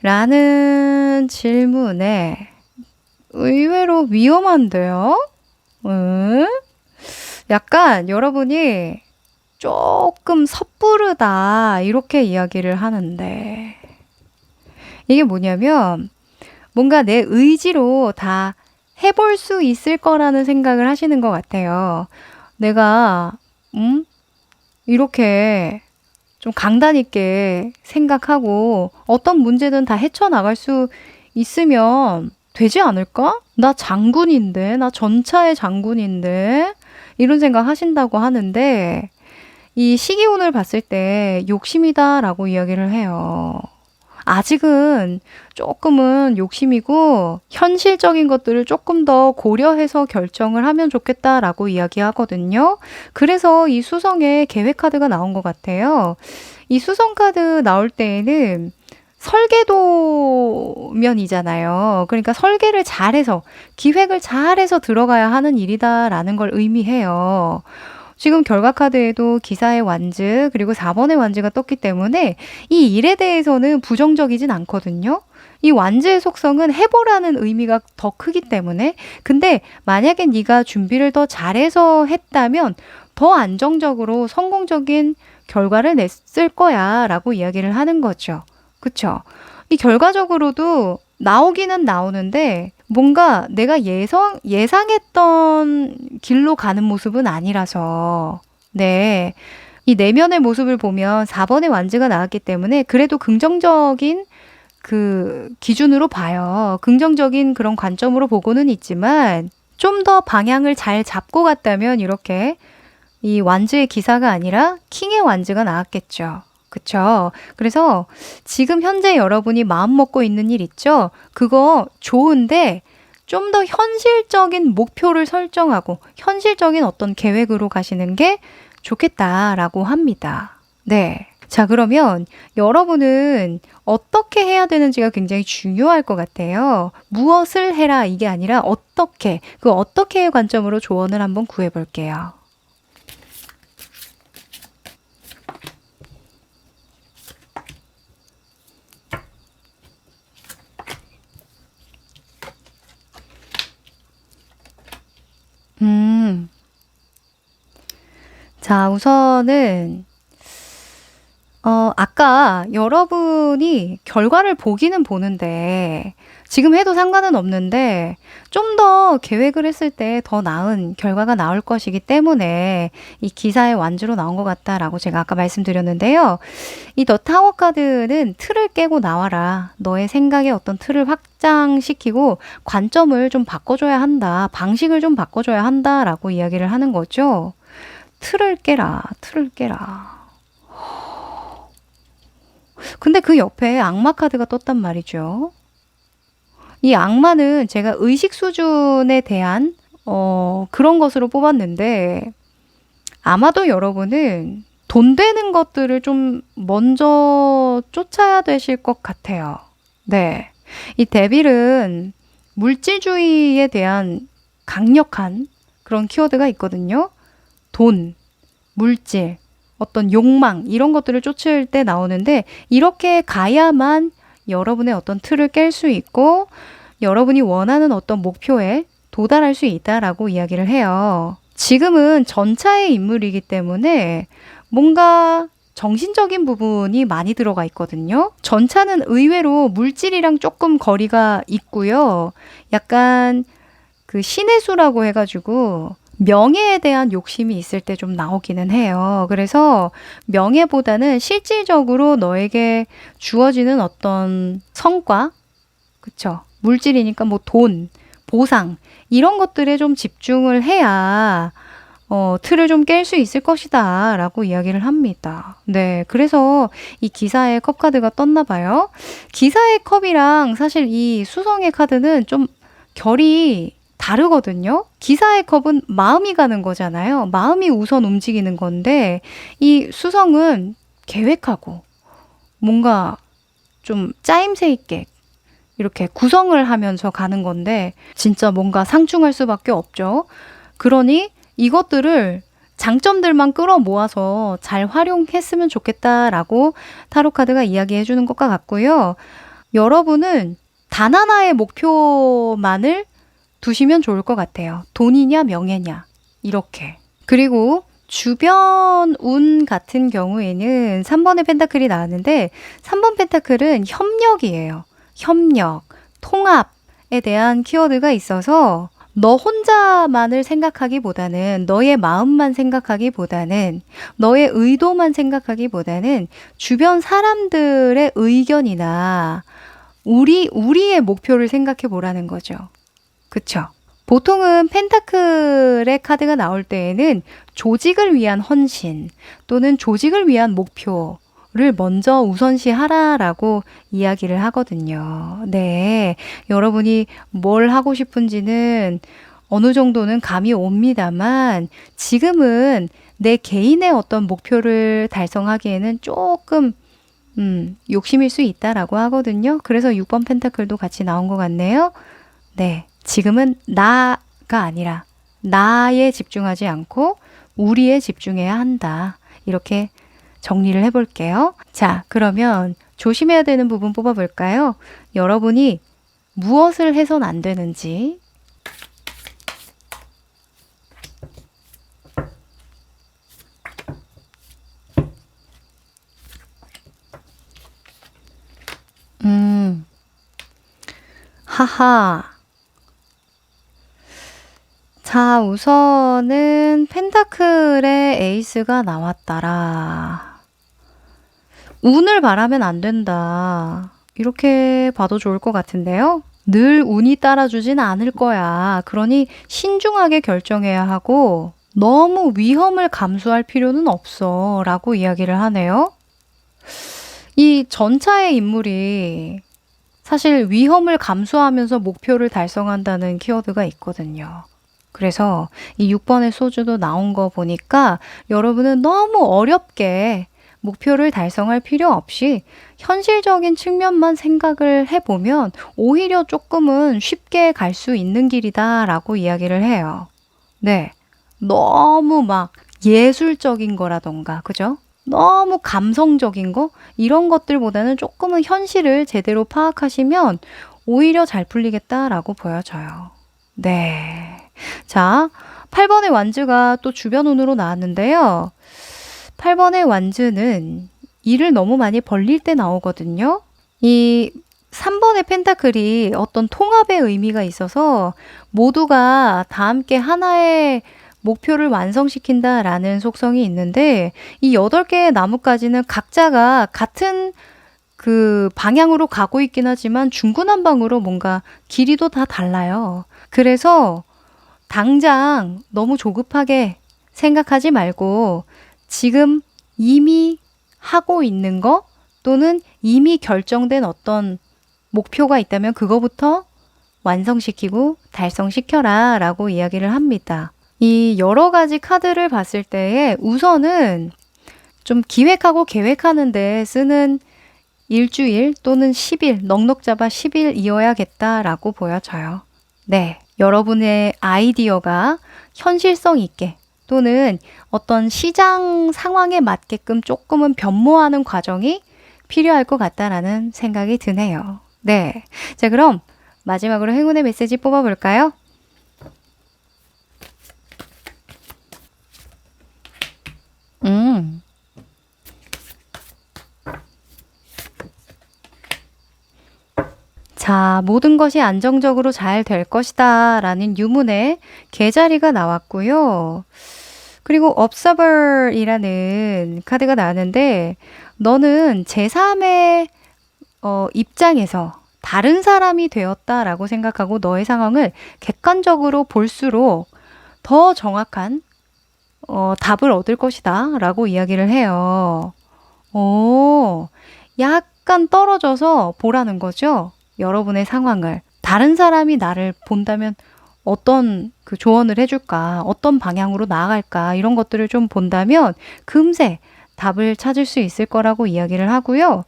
라는 질문에 의외로 위험한데요? 응? 약간 여러분이 조금 섣부르다 이렇게 이야기를 하는데 이게 뭐냐면 뭔가 내 의지로 다 해볼 수 있을 거라는 생각을 하시는 것 같아요. 내가 이렇게 좀 강단 있게 생각하고 어떤 문제든 다 헤쳐나갈 수 있으면 되지 않을까? 나 장군인데, 나 전차의 장군인데, 이런 생각 하신다고 하는데, 이 시기운을 봤을 때 욕심이다라고 이야기를 해요. 아직은 조금은 욕심이고 현실적인 것들을 조금 더 고려해서 결정을 하면 좋겠다라고 이야기하거든요. 그래서 이 수성에 계획 카드가 나온 것 같아요. 이 수성 카드 나올 때에는 설계도면이잖아요. 그러니까 설계를 잘해서, 기획을 잘해서 들어가야 하는 일이다라는 걸 의미해요. 지금 결과 카드에도 기사의 완즈, 그리고 4번의 완즈가 떴기 때문에 이 일에 대해서는 부정적이진 않거든요. 이 완즈의 속성은 해보라는 의미가 더 크기 때문에. 근데 만약에 네가 준비를 더 잘해서 했다면 더 안정적으로 성공적인 결과를 냈을 거야 라고 이야기를 하는 거죠. 그쵸? 이 결과적으로도 나오기는 나오는데 뭔가 내가 예상했던 길로 가는 모습은 아니라서 네. 이 내면의 모습을 보면 4번의 완즈가 나왔기 때문에 그래도 긍정적인 그 기준으로 봐요. 긍정적인 그런 관점으로 보고는 있지만 좀 더 방향을 잘 잡고 갔다면 이렇게 이 완즈의 기사가 아니라 킹의 완즈가 나왔겠죠. 그쵸? 그래서 지금 현재 여러분이 마음 먹고 있는 일 있죠? 그거 좋은데 좀 더 현실적인 목표를 설정하고 현실적인 어떤 계획으로 가시는 게 좋겠다라고 합니다. 네. 자, 그러면 여러분은 어떻게 해야 되는지가 굉장히 중요할 것 같아요. 무엇을 해라 이게 아니라 어떻게, 그 어떻게의 관점으로 조언을 한번 구해 볼게요. 자, 우선은 아까 여러분이 결과를 보기는 보는데 지금 해도 상관은 없는데 좀 더 계획을 했을 때 더 나은 결과가 나올 것이기 때문에 이 기사의 완주로 나온 것 같다라고 제가 아까 말씀드렸는데요. 이 더 타워 카드는 틀을 깨고 나와라. 너의 생각의 어떤 틀을 확장시키고 관점을 좀 바꿔줘야 한다. 방식을 좀 바꿔줘야 한다라고 이야기를 하는 거죠. 틀을 깨라. 틀을 깨라. 근데 그 옆에 악마 카드가 떴단 말이죠. 이 악마는 제가 의식 수준에 대한 그런 것으로 뽑았는데 아마도 여러분은 돈 되는 것들을 좀 먼저 쫓아야 되실 것 같아요. 네. 이 데빌은 물질주의에 대한 강력한 그런 키워드가 있거든요. 돈, 물질, 어떤 욕망 이런 것들을 쫓을 때 나오는데 이렇게 가야만 여러분의 어떤 틀을 깰 수 있고 여러분이 원하는 어떤 목표에 도달할 수 있다라고 이야기를 해요. 지금은 전차의 인물이기 때문에 뭔가 정신적인 부분이 많이 들어가 있거든요. 전차는 의외로 물질이랑 조금 거리가 있고요. 약간 그 신의 수라고 해가지고 명예에 대한 욕심이 있을 때 좀 나오기는 해요. 그래서 명예보다는 실질적으로 너에게 주어지는 어떤 성과, 그쵸? 물질이니까 뭐 돈, 보상, 이런 것들에 좀 집중을 해야 틀을 좀 깰 수 있을 것이다 라고 이야기를 합니다. 네, 그래서 이 기사의 컵 카드가 떴나 봐요. 기사의 컵이랑 사실 이 수성의 카드는 좀 결이 다르거든요. 기사의 컵은 마음이 가는 거잖아요. 마음이 우선 움직이는 건데 이 수성은 계획하고 뭔가 좀 짜임새 있게 이렇게 구성을 하면서 가는 건데 진짜 뭔가 상충할 수밖에 없죠. 그러니 이것들을 장점들만 끌어 모아서 잘 활용했으면 좋겠다라고 타로 카드가 이야기해 주는 것과 같고요. 여러분은 단 하나의 목표만을 두시면 좋을 것 같아요. 돈이냐 명예냐 이렇게. 그리고 주변 운 같은 경우에는 3번의 펜타클이 나왔는데 3번 펜타클은 협력이에요. 협력, 통합에 대한 키워드가 있어서 너 혼자만을 생각하기보다는 너의 마음만 생각하기보다는 너의 의도만 생각하기보다는 주변 사람들의 의견이나 우리의 목표를 생각해 보라는 거죠. 그쵸? 보통은 펜타클의 카드가 나올 때에는 조직을 위한 헌신 또는 조직을 위한 목표를 먼저 우선시하라라고 이야기를 하거든요. 네, 여러분이 뭘 하고 싶은지는 어느 정도는 감이 옵니다만 지금은 내 개인의 어떤 목표를 달성하기에는 조금 욕심일 수 있다라고 하거든요. 그래서 6번 펜타클도 같이 나온 것 같네요. 네. 지금은 나가 아니라 나에 집중하지 않고 우리에 집중해야 한다. 이렇게 정리를 해볼게요. 자, 그러면 조심해야 되는 부분 뽑아볼까요? 여러분이 무엇을 해선 안 되는지. 하하. 자, 우선은 펜타클의 에이스가 나왔더라. 운을 바라면 안 된다. 이렇게 봐도 좋을 것 같은데요. 늘 운이 따라주진 않을 거야. 그러니 신중하게 결정해야 하고 너무 위험을 감수할 필요는 없어. 라고 이야기를 하네요. 이 전차의 인물이 사실 위험을 감수하면서 목표를 달성한다는 키워드가 있거든요. 그래서 이 6번의 소주도 나온 거 보니까 여러분은 너무 어렵게 목표를 달성할 필요 없이 현실적인 측면만 생각을 해보면 오히려 조금은 쉽게 갈 수 있는 길이다라고 이야기를 해요. 네. 너무 막 예술적인 거라던가, 그죠? 너무 감성적인 거? 이런 것들보다는 조금은 현실을 제대로 파악하시면 오히려 잘 풀리겠다라고 보여져요. 네. 자, 8번의 완즈가 또 주변 운으로 나왔는데요. 8번의 완즈는 일을 너무 많이 벌릴 때 나오거든요. 이 3번의 펜타클이 어떤 통합의 의미가 있어서 모두가 다 함께 하나의 목표를 완성시킨다라는 속성이 있는데 이 8개의 나뭇가지는 각자가 같은 그 방향으로 가고 있긴 하지만 중구난방으로 뭔가 길이도 다 달라요. 그래서 당장 너무 조급하게 생각하지 말고 지금 이미 하고 있는 거 또는 이미 결정된 어떤 목표가 있다면 그거부터 완성시키고 달성시켜라 라고 이야기를 합니다. 이 여러 가지 카드를 봤을 때에 우선은 좀 기획하고 계획하는데 쓰는 일주일 또는 10일, 넉넉 잡아 10일이어야겠다라고 보여져요. 네, 여러분의 아이디어가 현실성 있게 또는 어떤 시장 상황에 맞게끔 조금은 변모하는 과정이 필요할 것 같다라는 생각이 드네요. 네, 자 그럼 마지막으로 행운의 메시지 뽑아볼까요? 자, 모든 것이 안정적으로 잘 될 것이다 라는 유문의 개자리가 나왔고요. 그리고 Observer이라는 카드가 나왔는데 너는 제3의 입장에서 다른 사람이 되었다라고 생각하고 너의 상황을 객관적으로 볼수록 더 정확한 답을 얻을 것이다 라고 이야기를 해요. 오, 약간 떨어져서 보라는 거죠. 여러분의 상황을. 다른 사람이 나를 본다면 어떤 그 조언을 해줄까, 어떤 방향으로 나아갈까, 이런 것들을 좀 본다면 금세 답을 찾을 수 있을 거라고 이야기를 하고요.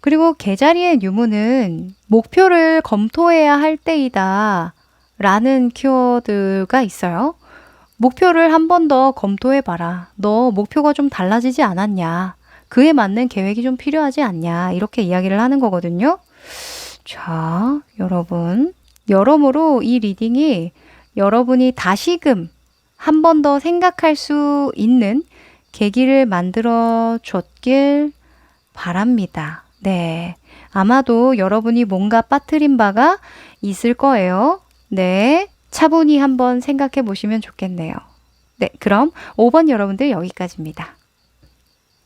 그리고 개자리의 유무는 목표를 검토해야 할 때이다 라는 키워드가 있어요. 목표를 한 번 더 검토해 봐라. 너 목표가 좀 달라지지 않았냐? 그에 맞는 계획이 좀 필요하지 않냐? 이렇게 이야기를 하는 거거든요. 자, 여러분. 여러모로 이 리딩이 여러분이 다시금 한 번 더 생각할 수 있는 계기를 만들어 줬길 바랍니다. 네. 아마도 여러분이 뭔가 빠뜨린 바가 있을 거예요. 네. 차분히 한번 생각해 보시면 좋겠네요. 네. 그럼 5번 여러분들 여기까지입니다.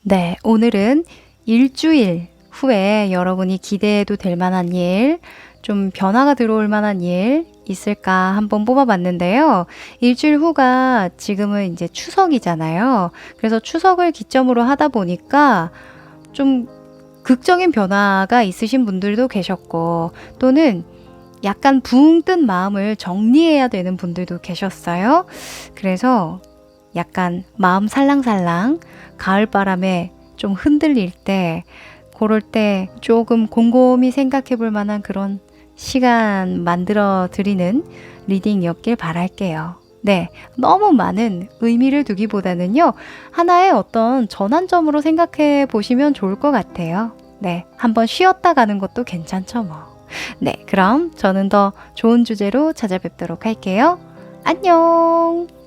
네. 오늘은 일주일 후에 여러분이 기대해도 될 만한 일, 좀 변화가 들어올 만한 일 있을까 한번 뽑아봤는데요. 일주일 후가 지금은 이제 추석이잖아요. 그래서 추석을 기점으로 하다 보니까 좀 극적인 변화가 있으신 분들도 계셨고 또는 약간 붕 뜬 마음을 정리해야 되는 분들도 계셨어요. 그래서 약간 마음 살랑살랑 가을바람에 좀 흔들릴 때 그럴 때 조금 곰곰이 생각해 볼 만한 그런 시간 만들어 드리는 리딩이었길 바랄게요. 네, 너무 많은 의미를 두기보다는요, 하나의 어떤 전환점으로 생각해 보시면 좋을 것 같아요. 네, 한번 쉬었다 가는 것도 괜찮죠, 뭐. 네, 그럼 저는 더 좋은 주제로 찾아뵙도록 할게요. 안녕!